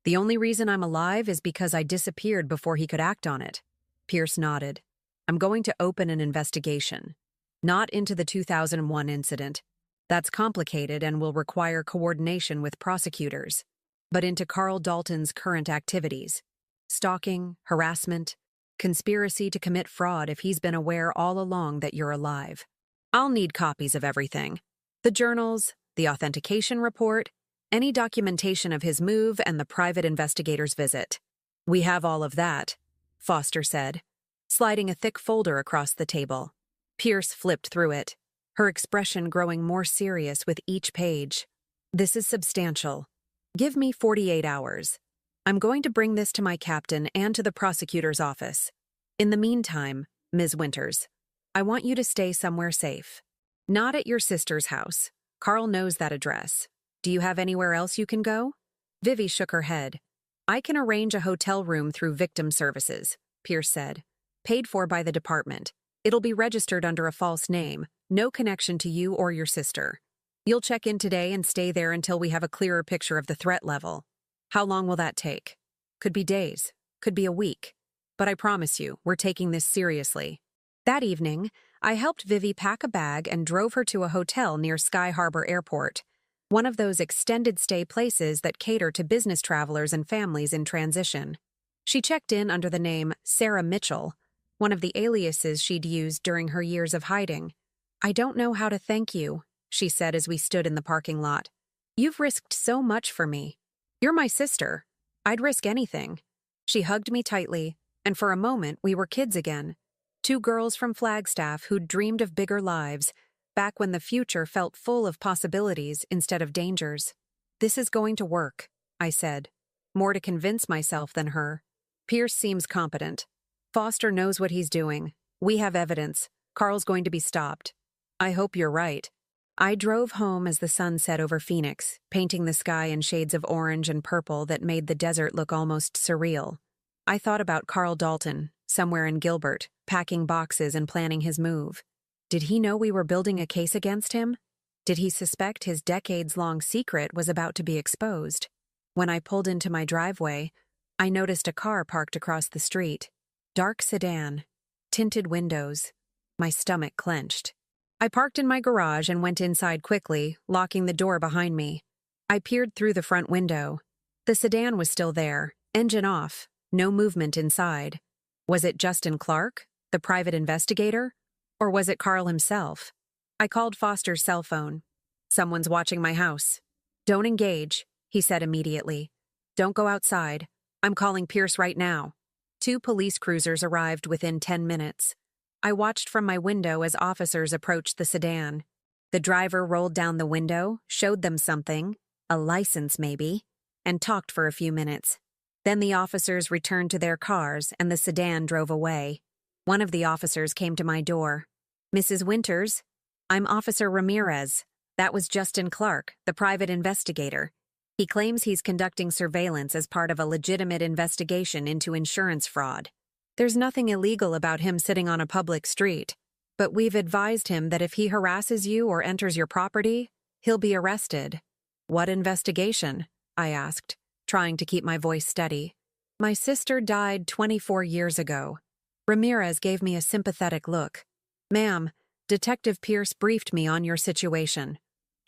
The only reason I'm alive is because I disappeared before he could act on it. Pierce nodded. I'm going to open an investigation. Not into the 2001 incident. That's complicated and will require coordination with prosecutors. But into Carl Dalton's current activities. Stalking, harassment, conspiracy to commit fraud if he's been aware all along that you're alive. I'll need copies of everything. The journals, the authentication report, any documentation of his move and the private investigator's visit. We have all of that, Foster said, sliding a thick folder across the table. Pierce flipped through it, her expression growing more serious with each page. This is substantial. Give me 48 hours. I'm going to bring this to my captain and to the prosecutor's office. In the meantime, Ms. Winters, I want you to stay somewhere safe. Not at your sister's house. Carl knows that address. Do you have anywhere else you can go? Vivi shook her head. I can arrange a hotel room through victim services, Pierce said. Paid for by the department. It'll be registered under a false name, no connection to you or your sister. You'll check in today and stay there until we have a clearer picture of the threat level. How long will that take? Could be days, could be a week. But I promise you, we're taking this seriously. That evening, I helped Vivi pack a bag and drove her to a hotel near Sky Harbor Airport, one of those extended stay places that cater to business travelers and families in transition. She checked in under the name Sarah Mitchell, one of the aliases she'd used during her years of hiding. I don't know how to thank you, she said as we stood in the parking lot. You've risked so much for me. You're my sister. I'd risk anything. She hugged me tightly, and for a moment we were kids again. Two girls from Flagstaff who'd dreamed of bigger lives, back when the future felt full of possibilities instead of dangers. This is going to work, I said, more to convince myself than her. Pierce seems competent. Foster knows what he's doing. We have evidence. Carl's going to be stopped. I hope you're right. I drove home as the sun set over Phoenix, painting the sky in shades of orange and purple that made the desert look almost surreal. I thought about Carl Dalton, somewhere in Gilbert, packing boxes and planning his move. Did he know we were building a case against him? Did he suspect his decades-long secret was about to be exposed? When I pulled into my driveway, I noticed a car parked across the street. Dark sedan, tinted windows. My stomach clenched. I parked in my garage and went inside quickly, locking the door behind me. I peered through the front window. The sedan was still there, engine off, no movement inside. Was it Justin Clark, the private investigator? Or was it Carl himself? I called Foster's cell phone. Someone's watching my house. Don't engage, he said immediately. Don't go outside. I'm calling Pierce right now. 2 police cruisers arrived within 10 minutes. I watched from my window as officers approached the sedan. The driver rolled down the window, showed them something, a license maybe, and talked for a few minutes. Then the officers returned to their cars and the sedan drove away. One of the officers came to my door. Mrs. Winters, I'm Officer Ramirez. That was Justin Clark, the private investigator. He claims he's conducting surveillance as part of a legitimate investigation into insurance fraud. There's nothing illegal about him sitting on a public street, but we've advised him that if he harasses you or enters your property, he'll be arrested. What investigation? I asked, trying to keep my voice steady. My sister died 24 years ago. Ramirez gave me a sympathetic look. Ma'am, Detective Pierce briefed me on your situation.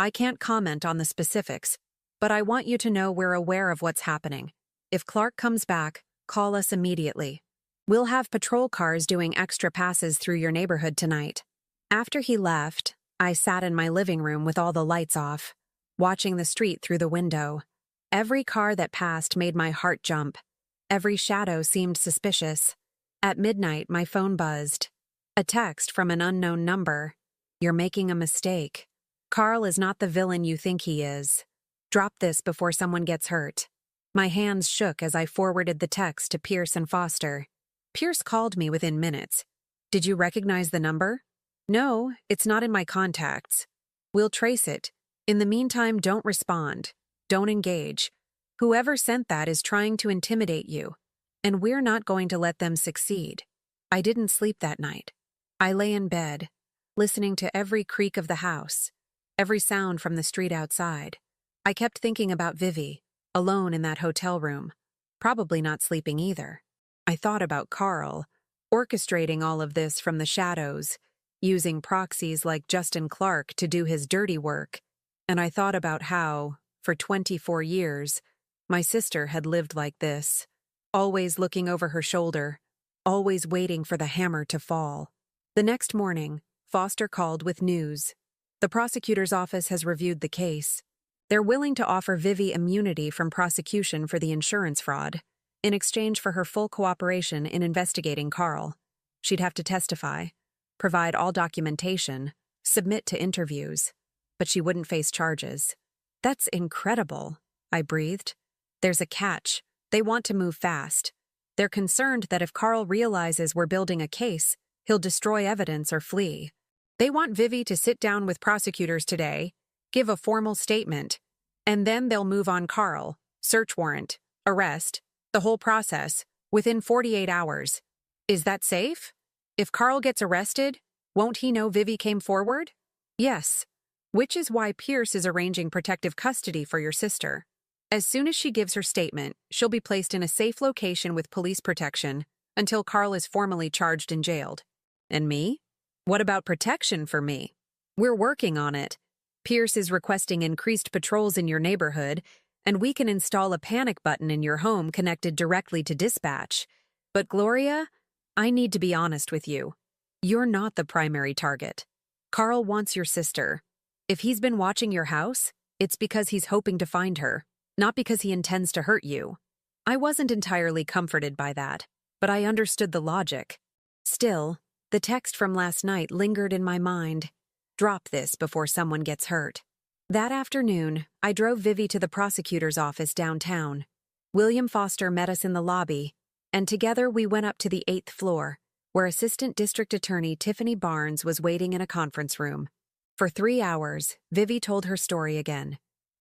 I can't comment on the specifics, but I want you to know we're aware of what's happening. If Clark comes back, call us immediately. We'll have patrol cars doing extra passes through your neighborhood tonight. After he left, I sat in my living room with all the lights off, watching the street through the window. Every car that passed made my heart jump. Every shadow seemed suspicious. At midnight, my phone buzzed. A text from an unknown number. You're making a mistake. Carl is not the villain you think he is. Drop this before someone gets hurt. My hands shook as I forwarded the text to Pierce and Foster. Pierce called me within minutes. Did you recognize the number? No, it's not in my contacts. We'll trace it. In the meantime, don't respond. Don't engage. Whoever sent that is trying to intimidate you, and we're not going to let them succeed. I didn't sleep that night. I lay in bed, listening to every creak of the house, every sound from the street outside. I kept thinking about Vivi, alone in that hotel room, probably not sleeping either. I thought about Carl, orchestrating all of this from the shadows, using proxies like Justin Clark to do his dirty work, and I thought about how, for 24 years, my sister had lived like this, always looking over her shoulder, always waiting for the hammer to fall. The next morning, Foster called with news. The prosecutor's office has reviewed the case. They're willing to offer Vivi immunity from prosecution for the insurance fraud, in exchange for her full cooperation in investigating Carl. She'd have to testify, provide all documentation, submit to interviews, but she wouldn't face charges. That's incredible, I breathed. There's a catch. They want to move fast. They're concerned that if Carl realizes we're building a case, He'll destroy evidence or flee. They want Vivi to sit down with prosecutors today, give a formal statement, and then they'll move on Carl, search warrant, arrest, the whole process, within 48 hours. Is that safe? If Carl gets arrested, won't he know Vivi came forward? Yes. Which is why Pierce is arranging protective custody for your sister. As soon as she gives her statement, she'll be placed in a safe location with police protection until Carl is formally charged and jailed. And me? What about protection for me? We're working on it. Pierce is requesting increased patrols in your neighborhood, and we can install a panic button in your home connected directly to dispatch. But Gloria, I need to be honest with you. You're not the primary target. Carl wants your sister. If he's been watching your house, it's because he's hoping to find her, not because he intends to hurt you. I wasn't entirely comforted by that, but I understood the logic. Still, the text from last night lingered in my mind. Drop this before someone gets hurt. That afternoon, I drove Vivi to the prosecutor's office downtown. William Foster met us in the lobby, and together we went up to the 8th floor, where Assistant District Attorney Tiffany Barnes was waiting in a conference room. For 3 hours, Vivi told her story again.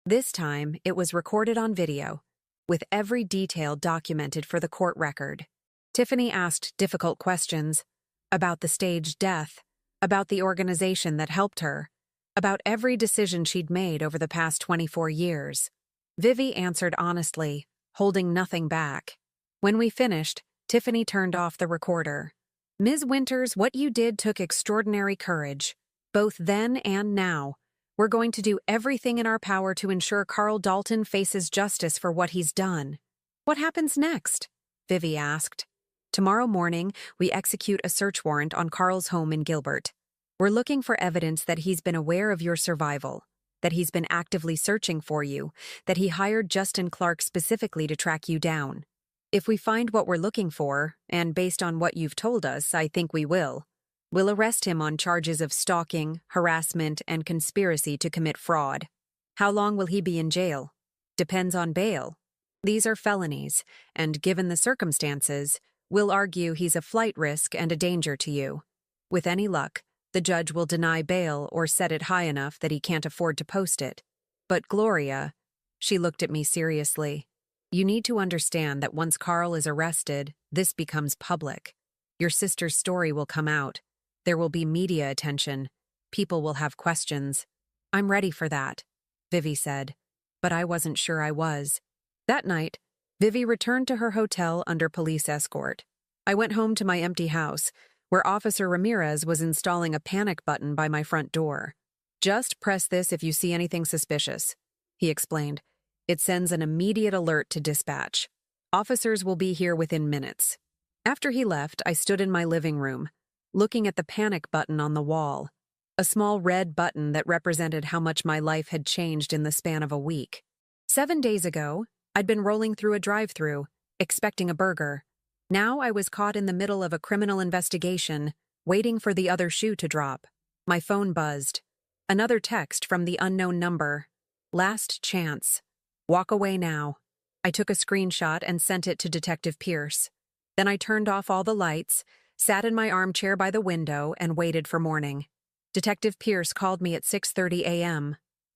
This time, it was recorded on video, with every detail documented for the court record. Tiffany asked difficult questions about the staged death, about the organization that helped her, about every decision she'd made over the past 24 years. Vivi answered honestly, holding nothing back. When we finished, Tiffany turned off the recorder. Ms. Winters, what you did took extraordinary courage, both then and now. We're going to do everything in our power to ensure Carl Dalton faces justice for what he's done. What happens next? Vivi asked. Tomorrow morning, we execute a search warrant on Carl's home in Gilbert. We're looking for evidence that he's been aware of your survival, that he's been actively searching for you, that he hired Justin Clark specifically to track you down. If we find what we're looking for, and based on what you've told us, I think we will, we'll arrest him on charges of stalking, harassment, and conspiracy to commit fraud. How long will he be in jail? Depends on bail. These are felonies, and given the circumstances, we'll argue he's a flight risk and a danger to you. With any luck, the judge will deny bail or set it high enough that he can't afford to post it. But Gloria, she looked at me seriously, you need to understand that once Carl is arrested, this becomes public. Your sister's story will come out. There will be media attention. People will have questions. I'm ready for that, Vivi said. But I wasn't sure I was. That night, Vivi returned to her hotel under police escort. I went home to my empty house, where Officer Ramirez was installing a panic button by my front door. Just press this if you see anything suspicious, he explained. It sends an immediate alert to dispatch. Officers will be here within minutes. After he left, I stood in my living room, looking at the panic button on the wall, a small red button that represented how much my life had changed in the span of a week. 7 days ago, I'd been rolling through a drive-thru, expecting a burger. Now I was caught in the middle of a criminal investigation, waiting for the other shoe to drop. My phone buzzed. Another text from the unknown number. Last chance. Walk away now. I took a screenshot and sent it to Detective Pierce. Then I turned off all the lights, sat in my armchair by the window, and waited for morning. Detective Pierce called me at 6:30 a.m.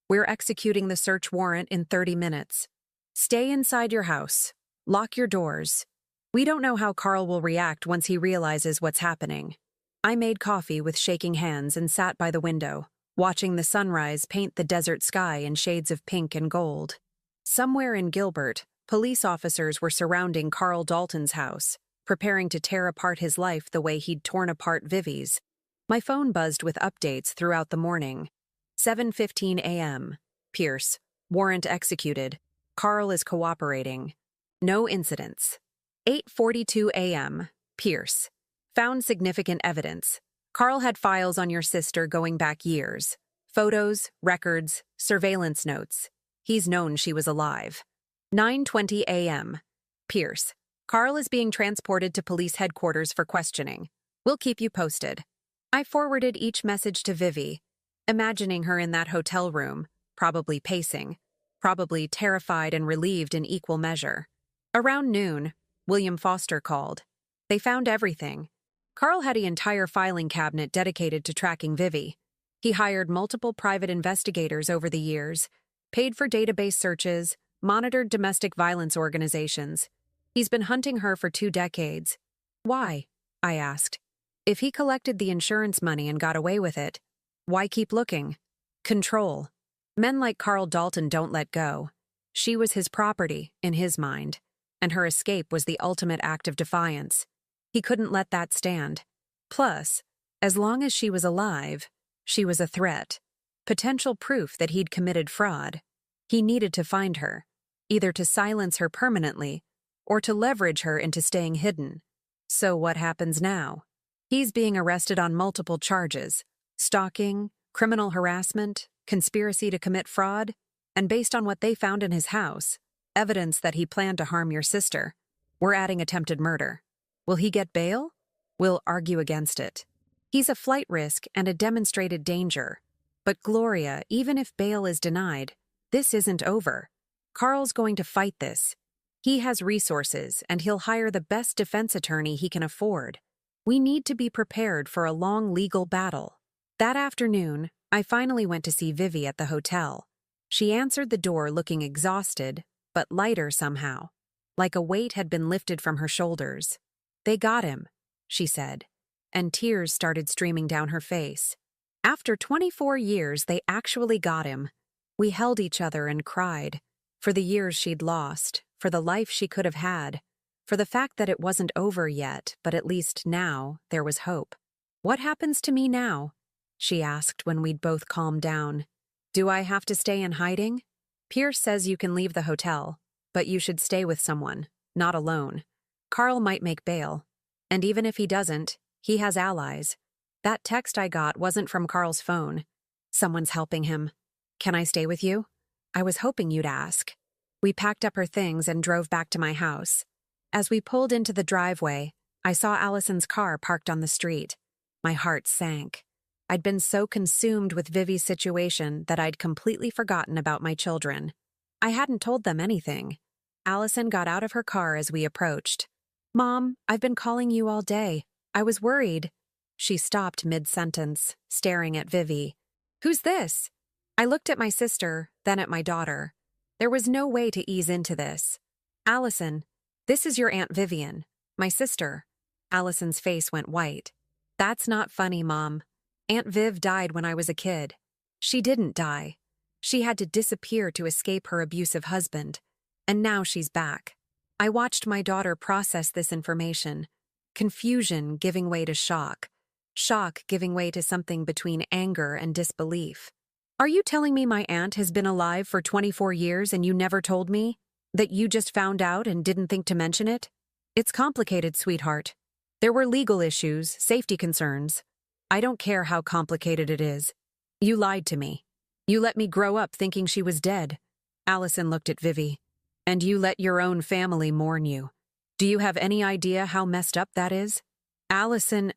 We're executing the search warrant in 30 minutes. Stay inside your house. Lock your doors. We don't know how Carl will react once he realizes what's happening. I made coffee with shaking hands and sat by the window, watching the sunrise paint the desert sky in shades of pink and gold. Somewhere in Gilbert, police officers were surrounding Carl Dalton's house, preparing to tear apart his life the way he'd torn apart Vivi's. My phone buzzed with updates throughout the morning. 7:15 a.m. Pierce. Warrant executed. Carl is cooperating. No incidents. 8:42 a.m. Pierce. Found significant evidence. Carl had files on your sister going back years. Photos, records, surveillance notes. He's known she was alive. 9:20 a.m. Pierce. Carl is being transported to police headquarters for questioning. We'll keep you posted. I forwarded each message to Vivi, imagining her in that hotel room, probably pacing, probably terrified and relieved in equal measure. Around noon, William Foster called. They found everything. Carl had an entire filing cabinet dedicated to tracking Vivi. He hired multiple private investigators over the years, paid for database searches, monitored domestic violence organizations. He's been hunting her for 2 decades. Why? I asked. If he collected the insurance money and got away with it, why keep looking? Control. Men like Carl Dalton don't let go. She was his property, in his mind, and her escape was the ultimate act of defiance. He couldn't let that stand. Plus, as long as she was alive, she was a threat, potential proof that he'd committed fraud. He needed to find her, either to silence her permanently or to leverage her into staying hidden. So what happens now? He's being arrested on multiple charges: stalking, criminal harassment, conspiracy to commit fraud, and based on what they found in his house, evidence that he planned to harm your sister. We're adding attempted murder. Will he get bail? We'll argue against it. He's a flight risk and a demonstrated danger. But Gloria, even if bail is denied, this isn't over. Carl's going to fight this. He has resources, and he'll hire the best defense attorney he can afford. We need to be prepared for a long legal battle. That afternoon, I finally went to see Vivi at the hotel. She answered the door looking exhausted, but lighter somehow, like a weight had been lifted from her shoulders. "They got him," she said, and tears started streaming down her face. After 24 years, they actually got him. We held each other and cried, for the years she'd lost, for the life she could have had, for the fact that it wasn't over yet, but at least now there was hope. "What happens to me now?" she asked when we'd both calmed down. "Do I have to stay in hiding? Pierce says you can leave the hotel, but you should stay with someone, not alone. Carl might make bail, and even if he doesn't, he has allies. That text I got wasn't from Carl's phone. Someone's helping him. Can I stay with you? I was hoping you'd ask." We packed up her things and drove back to my house. As we pulled into the driveway, I saw Allison's car parked on the street. My heart sank. I'd been so consumed with Vivi's situation that I'd completely forgotten about my children. I hadn't told them anything. Allison got out of her car as we approached. "Mom, I've been calling you all day. I was worried." She stopped mid-sentence, staring at Vivi. "Who's this?" I looked at my sister, then at my daughter. There was no way to ease into this. "Allison, this is your Aunt Vivian, my sister." Allison's face went white. "That's not funny, Mom. Aunt Viv died when I was a kid." "She didn't die. She had to disappear to escape her abusive husband. And now she's back." I watched my daughter process this information. Confusion giving way to shock. Shock giving way to something between anger and disbelief. "Are you telling me my aunt has been alive for 24 years and you never told me? That you just found out and didn't think to mention it?" "It's complicated, sweetheart. There were legal issues, safety concerns. I don't care how complicated it is. You lied to me. You let me grow up thinking she was dead." Allison looked at Vivi. "And you let your own family mourn you. Do you have any idea how messed up that is?" "Allison,"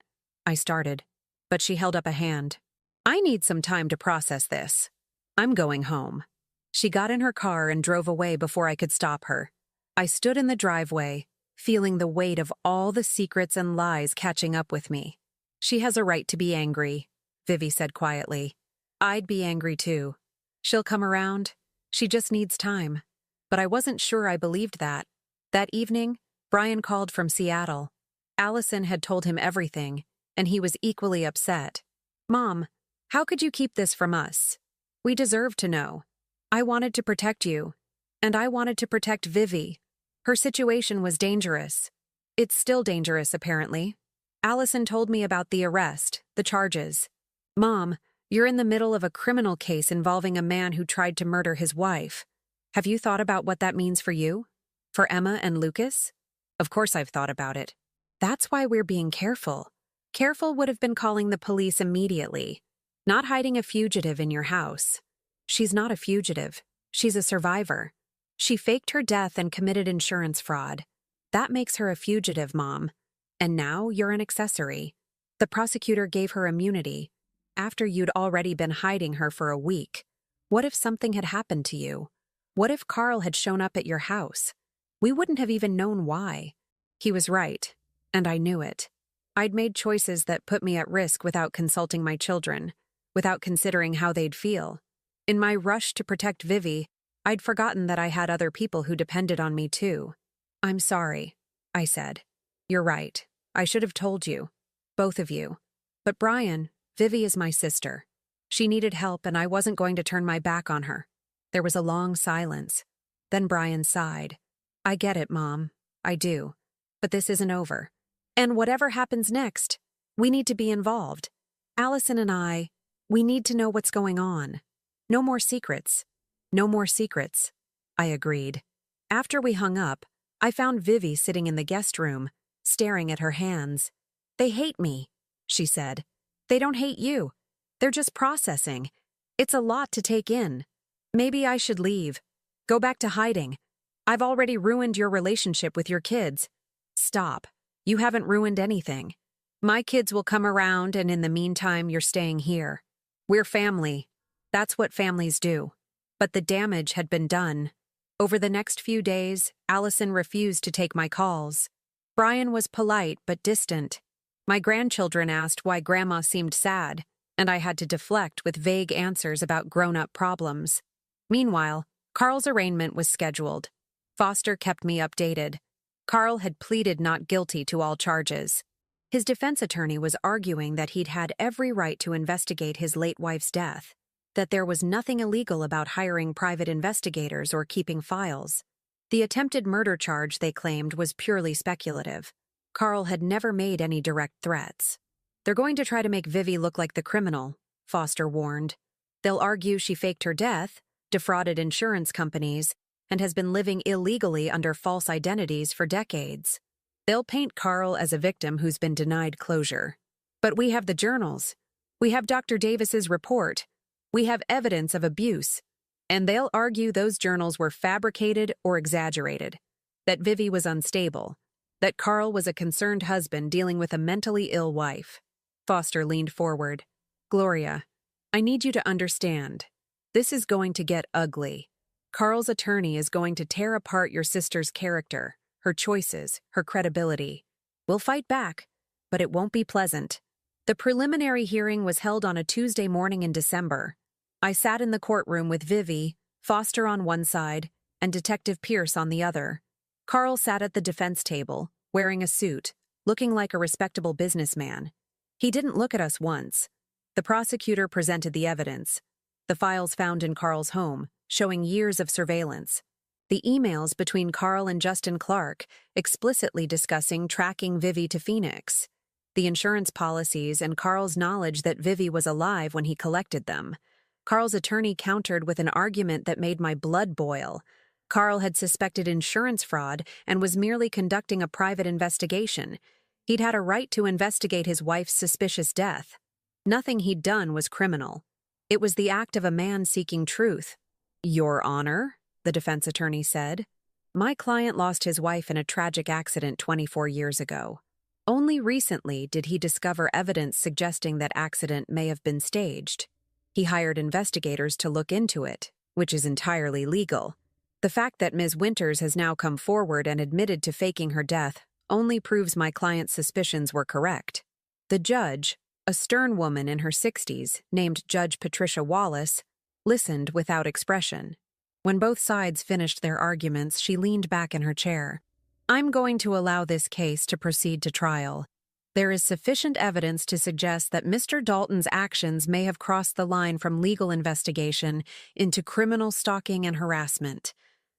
I started, but she held up a hand. "I need some time to process this. I'm going home." She got in her car and drove away before I could stop her. I stood in the driveway, feeling the weight of all the secrets and lies catching up with me. "She has a right to be angry," Vivi said quietly. "I'd be angry too. She'll come around. She just needs time." But I wasn't sure I believed that. That evening, Brian called from Seattle. Allison had told him everything, and he was equally upset. "Mom, how could you keep this from us? We deserve to know. I wanted to protect you, and I wanted to protect Vivi. Her situation was dangerous. It's still dangerous, apparently. Allison told me about the arrest, the charges. Mom, you're in the middle of a criminal case involving a man who tried to murder his wife. Have you thought about what that means for you? For Emma and Lucas?" "Of course I've thought about it. That's why we're being careful." Careful would have been calling the police immediately, not hiding a fugitive in your house. She's not a fugitive. She's a survivor. She faked her death and committed insurance fraud. That makes her a fugitive, Mom. And now you're an accessory. The prosecutor gave her immunity, after you'd already been hiding her for a week. What if something had happened to you? What if Carl had shown up at your house? We wouldn't have even known why. He was right, and I knew it. I'd made choices that put me at risk without consulting my children, without considering how they'd feel. In my rush to protect Vivi, I'd forgotten that I had other people who depended on me too. "I'm sorry," I said. "You're right. I should have told you. Both of you. But Brian, Vivi is my sister. She needed help and I wasn't going to turn my back on her." There was a long silence. Then Brian sighed. "I get it, Mom. I do. But this isn't over. And whatever happens next, we need to be involved. Allison and we need to know what's going on. No more secrets. No more secrets." I agreed. After we hung up, I found Vivi sitting in the guest room, staring at her hands. "They hate me," she said. "They don't hate you. They're just processing. It's a lot to take in. Maybe I should leave. Go back to hiding. I've already ruined your relationship with your kids." "Stop. You haven't ruined anything. My kids will come around and in the meantime you're staying here. We're family. That's what families do." But the damage had been done. Over the next few days, Allison refused to take my calls. Brian was polite but distant. My grandchildren asked why Grandma seemed sad, and I had to deflect with vague answers about grown-up problems. Meanwhile, Carl's arraignment was scheduled. Foster kept me updated. Carl had pleaded not guilty to all charges. His defense attorney was arguing that he'd had every right to investigate his late wife's death, that there was nothing illegal about hiring private investigators or keeping files. The attempted murder charge, they claimed, was purely speculative. Carl had never made any direct threats. "They're going to try to make Vivi look like the criminal," Foster warned. "They'll argue she faked her death, defrauded insurance companies, and has been living illegally under false identities for decades. They'll paint Carl as a victim who's been denied closure. But we have the journals. We have Dr. Davis's report. We have evidence of abuse. And they'll argue those journals were fabricated or exaggerated, that Vivi was unstable, that Carl was a concerned husband dealing with a mentally ill wife." Foster leaned forward. "Gloria, I need you to understand. This is going to get ugly. Carl's attorney is going to tear apart your sister's character, her choices, her credibility. We'll fight back, but it won't be pleasant." The preliminary hearing was held on a Tuesday morning in December. I sat in the courtroom with Vivi, Foster on one side, and Detective Pierce on the other. Carl sat at the defense table, wearing a suit, looking like a respectable businessman. He didn't look at us once. The prosecutor presented the evidence. The files found in Carl's home, showing years of surveillance. The emails between Carl and Justin Clark, explicitly discussing tracking Vivi to Phoenix. The insurance policies and Carl's knowledge that Vivi was alive when he collected them. Carl's attorney countered with an argument that made my blood boil. Carl had suspected insurance fraud and was merely conducting a private investigation. He'd had a right to investigate his wife's suspicious death. Nothing he'd done was criminal. It was the act of a man seeking truth. "Your Honor," the defense attorney said, "my client lost his wife in a tragic accident 24 years ago. Only recently did he discover evidence suggesting that accident may have been staged. He hired investigators to look into it, which is entirely legal. The fact that Ms. Winters has now come forward and admitted to faking her death only proves my client's suspicions were correct." The judge, a stern woman in her 60s, named Judge Patricia Wallace, listened without expression. When both sides finished their arguments, she leaned back in her chair. "I'm going to allow this case to proceed to trial. There is sufficient evidence to suggest that Mr. Dalton's actions may have crossed the line from legal investigation into criminal stalking and harassment.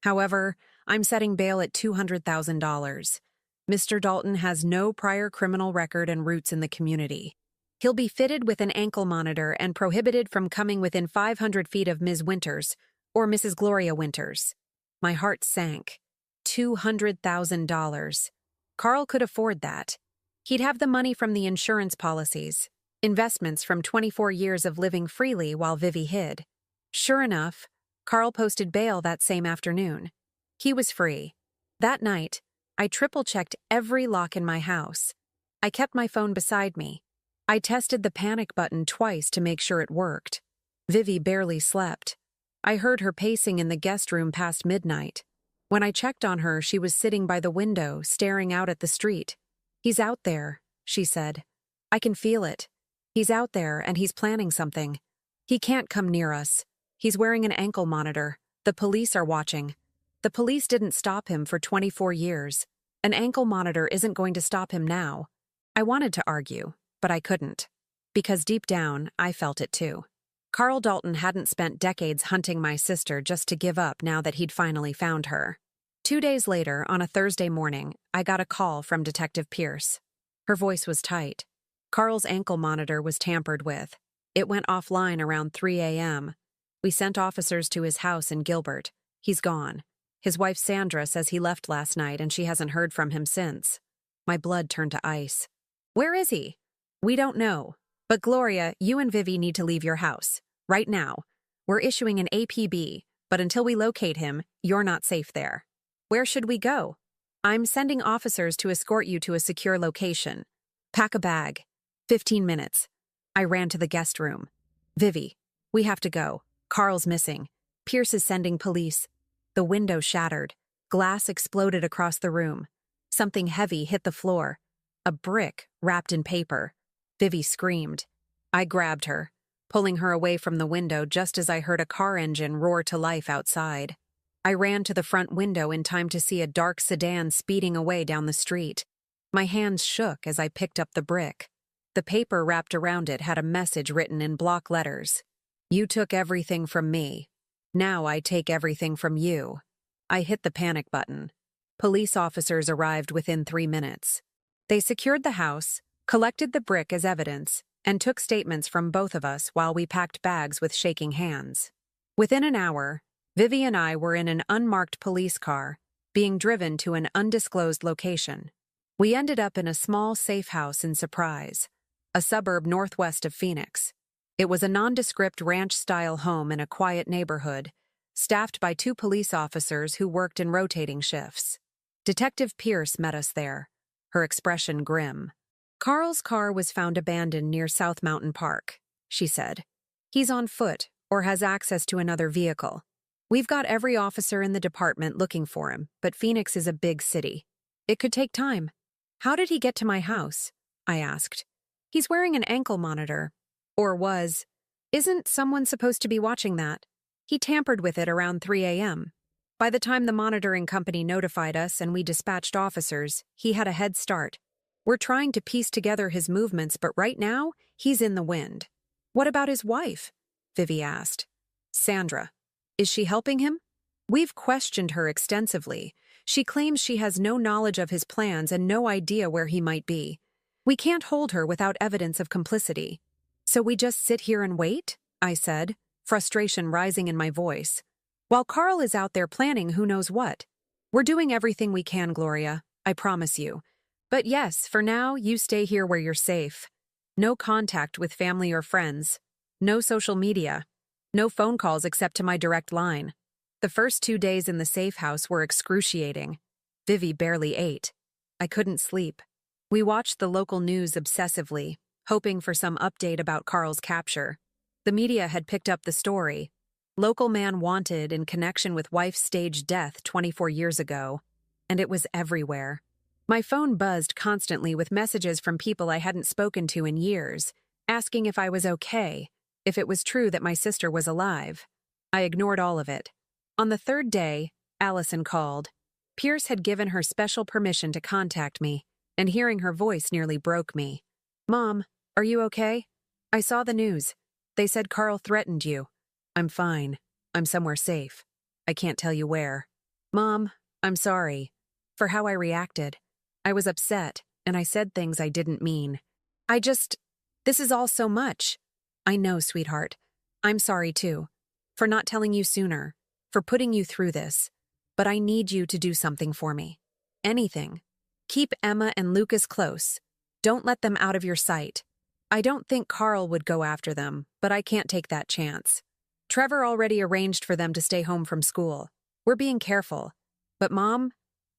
However, I'm setting bail at $200,000. Mr. Dalton has no prior criminal record and roots in the community. He'll be fitted with an ankle monitor and prohibited from coming within 500 feet of Ms. Winters, or Mrs. Gloria Winters." My heart sank. $200,000. Carl could afford that. He'd have the money from the insurance policies, investments from 24 years of living freely while Vivi hid. Sure enough, Carl posted bail that same afternoon. He was free. That night, I triple-checked every lock in my house. I kept my phone beside me. I tested the panic button twice to make sure it worked. Vivi barely slept. I heard her pacing in the guest room past midnight. When I checked on her, she was sitting by the window, staring out at the street. "He's out there," she said. I can feel it. He's out there and he's planning something. He can't come near us. He's wearing an ankle monitor. The police are watching. The police didn't stop him for 24 years. An ankle monitor isn't going to stop him now. I wanted to argue, but I couldn't. Because deep down, I felt it too. Carl Dalton hadn't spent decades hunting my sister just to give up now that he'd finally found her. 2 days later, on a Thursday morning, I got a call from Detective Pierce. Her voice was tight. Carl's ankle monitor was tampered with. It went offline around 3 a.m. We sent officers to his house in Gilbert. He's gone. His wife Sandra says he left last night and she hasn't heard from him since. My blood turned to ice. Where is he? We don't know. But Gloria, you and Vivi need to leave your house. Right now. We're issuing an APB, but until we locate him, you're not safe there. Where should we go? I'm sending officers to escort you to a secure location. Pack a bag. 15 minutes. I ran to the guest room. Vivi, we have to go. Carl's missing. Pierce is sending police. The window shattered. Glass exploded across the room. Something heavy hit the floor. A brick wrapped in paper. Vivi screamed. I grabbed her, pulling her away from the window just as I heard a car engine roar to life outside. I ran to the front window in time to see a dark sedan speeding away down the street. My hands shook as I picked up the brick. The paper wrapped around it had a message written in block letters. You took everything from me. Now I take everything from you. I hit the panic button. Police officers arrived within 3 minutes. They secured the house, collected the brick as evidence, and took statements from both of us while we packed bags with shaking hands. Within an hour, Vivi and I were in an unmarked police car, being driven to an undisclosed location. We ended up in a small safe house in Surprise, a suburb northwest of Phoenix. It was a nondescript ranch-style home in a quiet neighborhood, staffed by 2 police officers who worked in rotating shifts. Detective Pierce met us there, her expression grim. Carl's car was found abandoned near South Mountain Park, she said. He's on foot or has access to another vehicle. We've got every officer in the department looking for him, but Phoenix is a big city. It could take time. How did he get to my house? I asked. He's wearing an ankle monitor. Or was. Isn't someone supposed to be watching that? He tampered with it around 3 a.m. By the time the monitoring company notified us and we dispatched officers, he had a head start. We're trying to piece together his movements, but right now, he's in the wind. What about his wife? Vivi asked. Sandra. Is she helping him? We've questioned her extensively. She claims she has no knowledge of his plans and no idea where he might be. We can't hold her without evidence of complicity. So we just sit here and wait? I said, frustration rising in my voice. While Carl is out there planning who knows what. We're doing everything we can, Gloria, I promise you. But yes, for now, you stay here where you're safe. No contact with family or friends. No social media. No phone calls except to my direct line. The first 2 days in the safe house were excruciating. Vivi barely ate. I couldn't sleep. We watched the local news obsessively, hoping for some update about Carl's capture. The media had picked up the story. Local man wanted in connection with wife's staged death 24 years ago. And it was everywhere. My phone buzzed constantly with messages from people I hadn't spoken to in years, asking if I was okay, if it was true that my sister was alive. I ignored all of it. On the 3rd day, Allison called. Pierce had given her special permission to contact me, and hearing her voice nearly broke me. Mom, are you okay? I saw the news. They said Carl threatened you. I'm fine. I'm somewhere safe. I can't tell you where. Mom, I'm sorry for how I reacted. I was upset, and I said things I didn't mean. This is all so much. I know, sweetheart. I'm sorry, too. For not telling you sooner. For putting you through this. But I need you to do something for me. Anything. Keep Emma and Lucas close. Don't let them out of your sight. I don't think Carl would go after them, but I can't take that chance. Trevor already arranged for them to stay home from school. We're being careful. But Mom,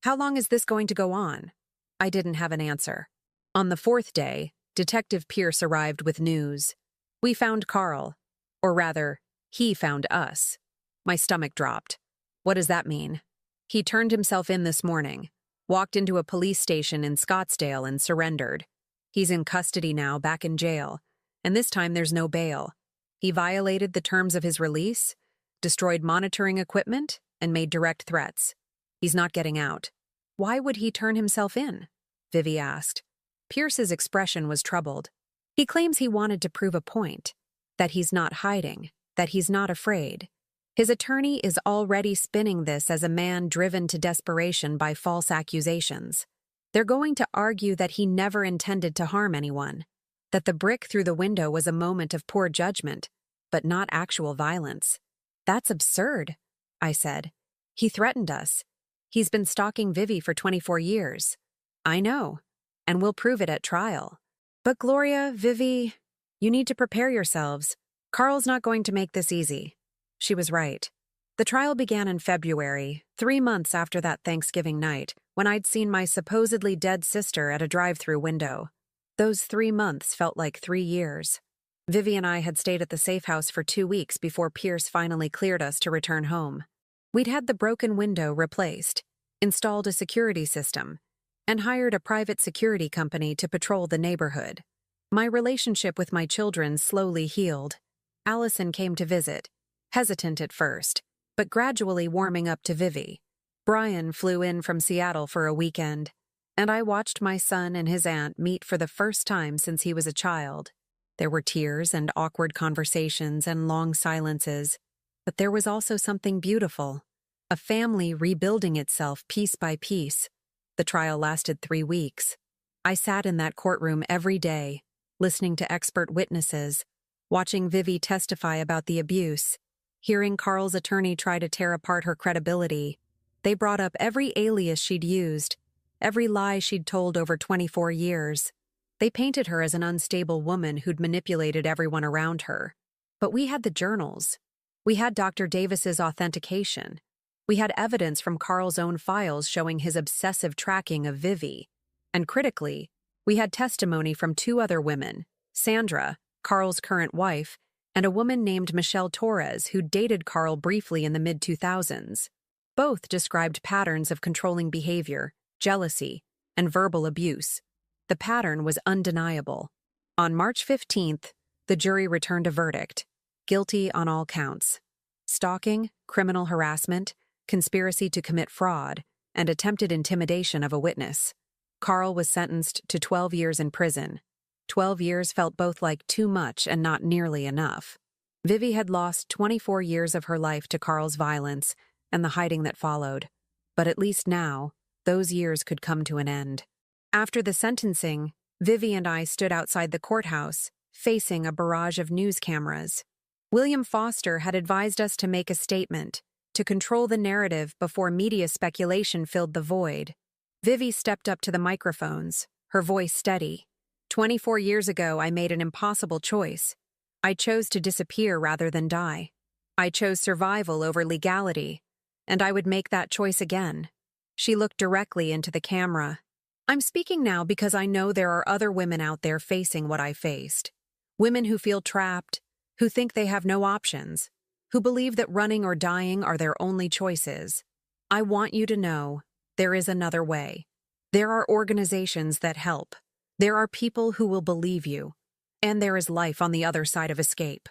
how long is this going to go on? I didn't have an answer. On the 4th day, Detective Pierce arrived with news. We found Carl. Or rather, he found us. My stomach dropped. What does that mean? He turned himself in this morning, walked into a police station in Scottsdale and surrendered. He's in custody now, back in jail, and this time there's no bail. He violated the terms of his release, destroyed monitoring equipment, and made direct threats. He's not getting out. Why would he turn himself in? Vivi asked. Pierce's expression was troubled. He claims he wanted to prove a point, that he's not hiding, that he's not afraid. His attorney is already spinning this as a man driven to desperation by false accusations. They're going to argue that he never intended to harm anyone, that the brick through the window was a moment of poor judgment, but not actual violence. That's absurd, I said. He threatened us. He's been stalking Vivi for 24 years. I know, and we'll prove it at trial. But Gloria, Vivi, you need to prepare yourselves. Carl's not going to make this easy. She was right. The trial began in February, 3 months after that Thanksgiving night, when I'd seen my supposedly dead sister at a drive-thru window. Those 3 months felt like 3 years. Vivi and I had stayed at the safe house for 2 weeks before Pierce finally cleared us to return home. We'd had the broken window replaced, installed a security system, and hired a private security company to patrol the neighborhood. My relationship with my children slowly healed. Allison came to visit, hesitant at first, but gradually warming up to Vivi. Brian flew in from Seattle for a weekend, and I watched my son and his aunt meet for the first time since he was a child. There were tears and awkward conversations and long silences, but there was also something beautiful, a family rebuilding itself piece by piece. The trial lasted 3 weeks. I sat in that courtroom every day, listening to expert witnesses, watching Vivi testify about the abuse, hearing Carl's attorney try to tear apart her credibility. They brought up every alias she'd used, every lie she'd told over 24 years. They painted her as an unstable woman who'd manipulated everyone around her. But we had the journals. We had Dr. Davis's authentication. We had evidence from Carl's own files showing his obsessive tracking of Vivi. And critically, we had testimony from 2 other women, Sandra, Carl's current wife, and a woman named Michelle Torres who dated Carl briefly in the mid-2000s. Both described patterns of controlling behavior, jealousy, and verbal abuse. The pattern was undeniable. On March 15th, the jury returned a verdict, guilty on all counts. Stalking, criminal harassment, conspiracy to commit fraud, and attempted intimidation of a witness. Carl was sentenced to 12 years in prison. 12 years felt both like too much and not nearly enough. Vivi had lost 24 years of her life to Carl's violence and the hiding that followed. But at least now, those years could come to an end. After the sentencing, Vivi and I stood outside the courthouse, facing a barrage of news cameras. William Foster had advised us to make a statement, to control the narrative before media speculation filled the void. Vivi stepped up to the microphones, her voice steady. 24 years ago, I made an impossible choice. I chose to disappear rather than die. I chose survival over legality, and I would make that choice again. She looked directly into the camera. I'm speaking now because I know there are other women out there facing what I faced. Women who feel trapped, who think they have no options, who believe that running or dying are their only choices. I want you to know there is another way. There are organizations that help. There are people who will believe you. And there is life on the other side of escape.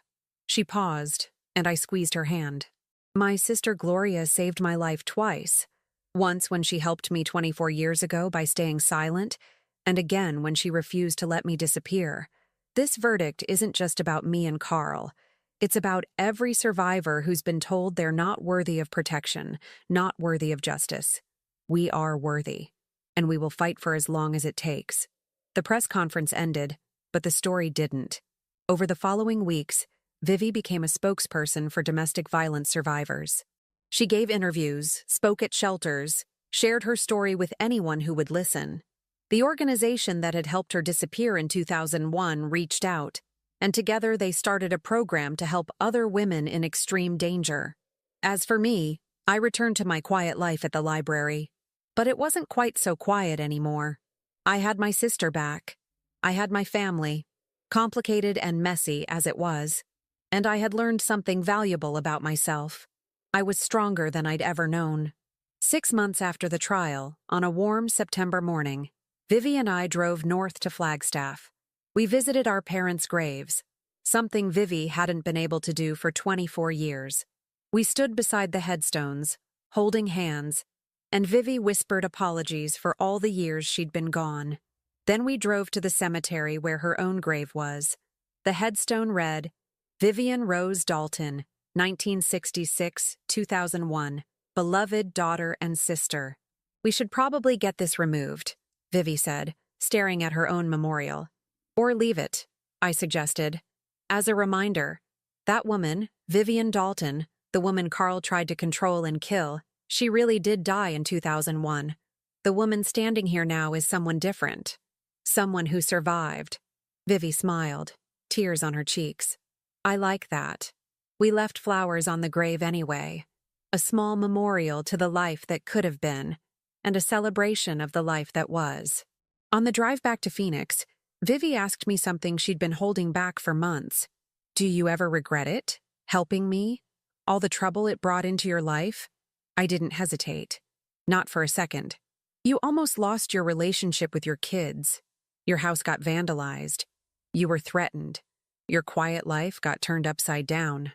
She paused, and I squeezed her hand. My sister Gloria saved my life twice. Once when she helped me 24 years ago by staying silent, and again when she refused to let me disappear. This verdict isn't just about me and Carl. It's about every survivor who's been told they're not worthy of protection, not worthy of justice. We are worthy, and we will fight for as long as it takes. The press conference ended, but the story didn't. Over the following weeks, Vivi became a spokesperson for domestic violence survivors. She gave interviews, spoke at shelters, shared her story with anyone who would listen. The organization that had helped her disappear in 2001 reached out, and together they started a program to help other women in extreme danger. As for me, I returned to my quiet life at the library. But it wasn't quite so quiet anymore. I had my sister back. I had my family, complicated and messy as it was, and I had learned something valuable about myself. I was stronger than I'd ever known. 6 months after the trial, on a warm September morning, Vivi and I drove north to Flagstaff. We visited our parents' graves, something Vivi hadn't been able to do for 24 years. We stood beside the headstones, holding hands, and Vivi whispered apologies for all the years she'd been gone. Then we drove to the cemetery where her own grave was. The headstone read, Vivian Rose Dalton, 1966-2001, beloved daughter and sister. We should probably get this removed, Vivi said, staring at her own memorial. Or leave it, I suggested. As a reminder, that woman, Vivian Dalton, the woman Carl tried to control and kill, she really did die in 2001. The woman standing here now is someone different. Someone who survived. Vivi smiled, tears on her cheeks. I like that. We left flowers on the grave anyway. A small memorial to the life that could have been, and a celebration of the life that was. On the drive back to Phoenix, Vivi asked me something she'd been holding back for months. Do you ever regret it? Helping me? All the trouble it brought into your life? I didn't hesitate. Not for a second. You almost lost your relationship with your kids. Your house got vandalized. You were threatened. Your quiet life got turned upside down.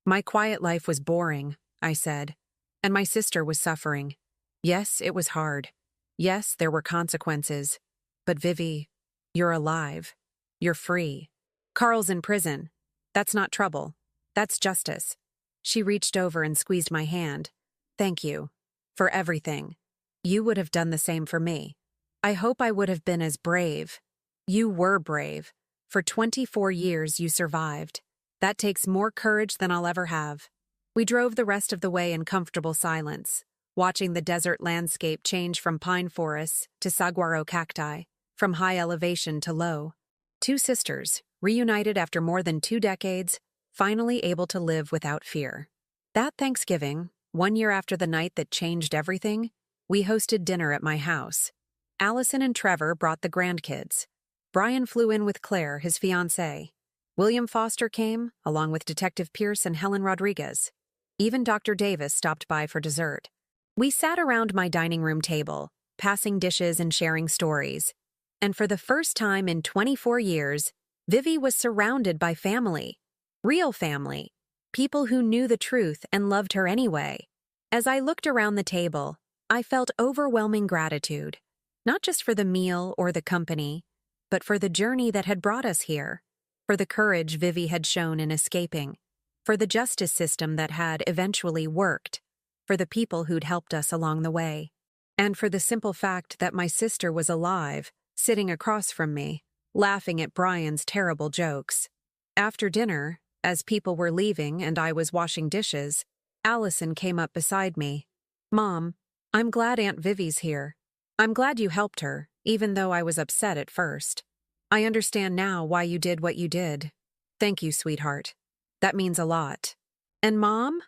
My quiet life was boring, I said. And my sister was suffering. Yes, it was hard. Yes, there were consequences. But Vivi, you're alive. You're free. Carl's in prison. That's not trouble. That's justice. She reached over and squeezed my hand. Thank you. For everything. You would have done the same for me. I hope I would have been as brave. You were brave. For 24 years you survived. That takes more courage than I'll ever have. We drove the rest of the way in comfortable silence, watching the desert landscape change from pine forests to saguaro cacti, from high elevation to low. Two sisters, reunited after more than 2 decades, finally able to live without fear. That Thanksgiving, 1 year after the night that changed everything, we hosted dinner at my house. Allison and Trevor brought the grandkids. Brian flew in with Claire, his fiancée. William Foster came, along with Detective Pierce and Helen Rodriguez. Even Dr. Davis stopped by for dessert. We sat around my dining room table, passing dishes and sharing stories. And for the first time in 24 years, Vivi was surrounded by family. Real family. People who knew the truth and loved her anyway. As I looked around the table, I felt overwhelming gratitude. Not just for the meal or the company, but for the journey that had brought us here. For the courage Vivi had shown in escaping. For the justice system that had eventually worked. For the people who'd helped us along the way. And for the simple fact that my sister was alive, sitting across from me, laughing at Brian's terrible jokes. After dinner, as people were leaving and I was washing dishes, Allison came up beside me. Mom, I'm glad Aunt Vivi's here. I'm glad you helped her, even though I was upset at first. I understand now why you did what you did. Thank you, sweetheart. That means a lot. And Mom,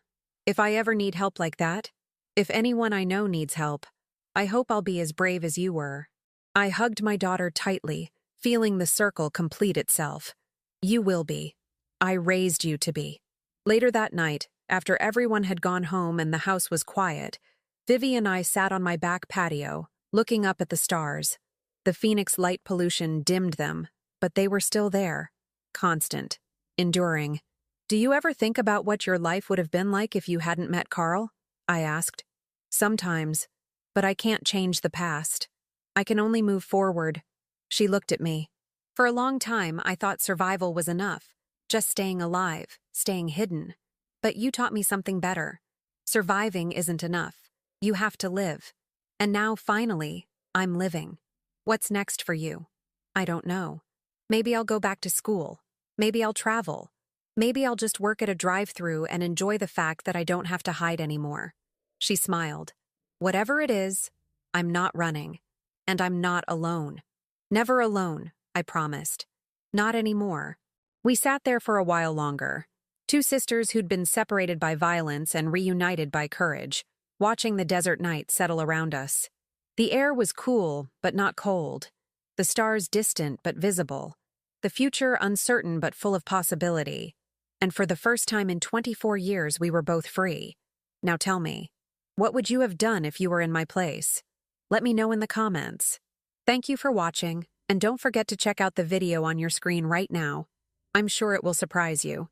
if I ever need help like that, if anyone I know needs help, I hope I'll be as brave as you were. I hugged my daughter tightly, feeling the circle complete itself. You will be. I raised you to be. Later that night, after everyone had gone home and the house was quiet, Vivi and I sat on my back patio, looking up at the stars. The Phoenix light pollution dimmed them, but they were still there. Constant. Enduring. Do you ever think about what your life would have been like if you hadn't met Carl? I asked. Sometimes. But I can't change the past. I can only move forward. She looked at me. For a long time, I thought survival was enough. Just staying alive, staying hidden. But you taught me something better. Surviving isn't enough. You have to live. And now, finally, I'm living. What's next for you? I don't know. Maybe I'll go back to school. Maybe I'll travel. Maybe I'll just work at a drive-thru and enjoy the fact that I don't have to hide anymore. She smiled. Whatever it is, I'm not running. And I'm not alone. Never alone, I promised. Not anymore. We sat there for a while longer. Two sisters who'd been separated by violence and reunited by courage, watching the desert night settle around us. The air was cool, but not cold. The stars distant but visible. The future uncertain but full of possibility. And for the first time in 24 years, we were both free. Now tell me, what would you have done if you were in my place? Let me know in the comments. Thank you for watching, and don't forget to check out the video on your screen right now. I'm sure it will surprise you.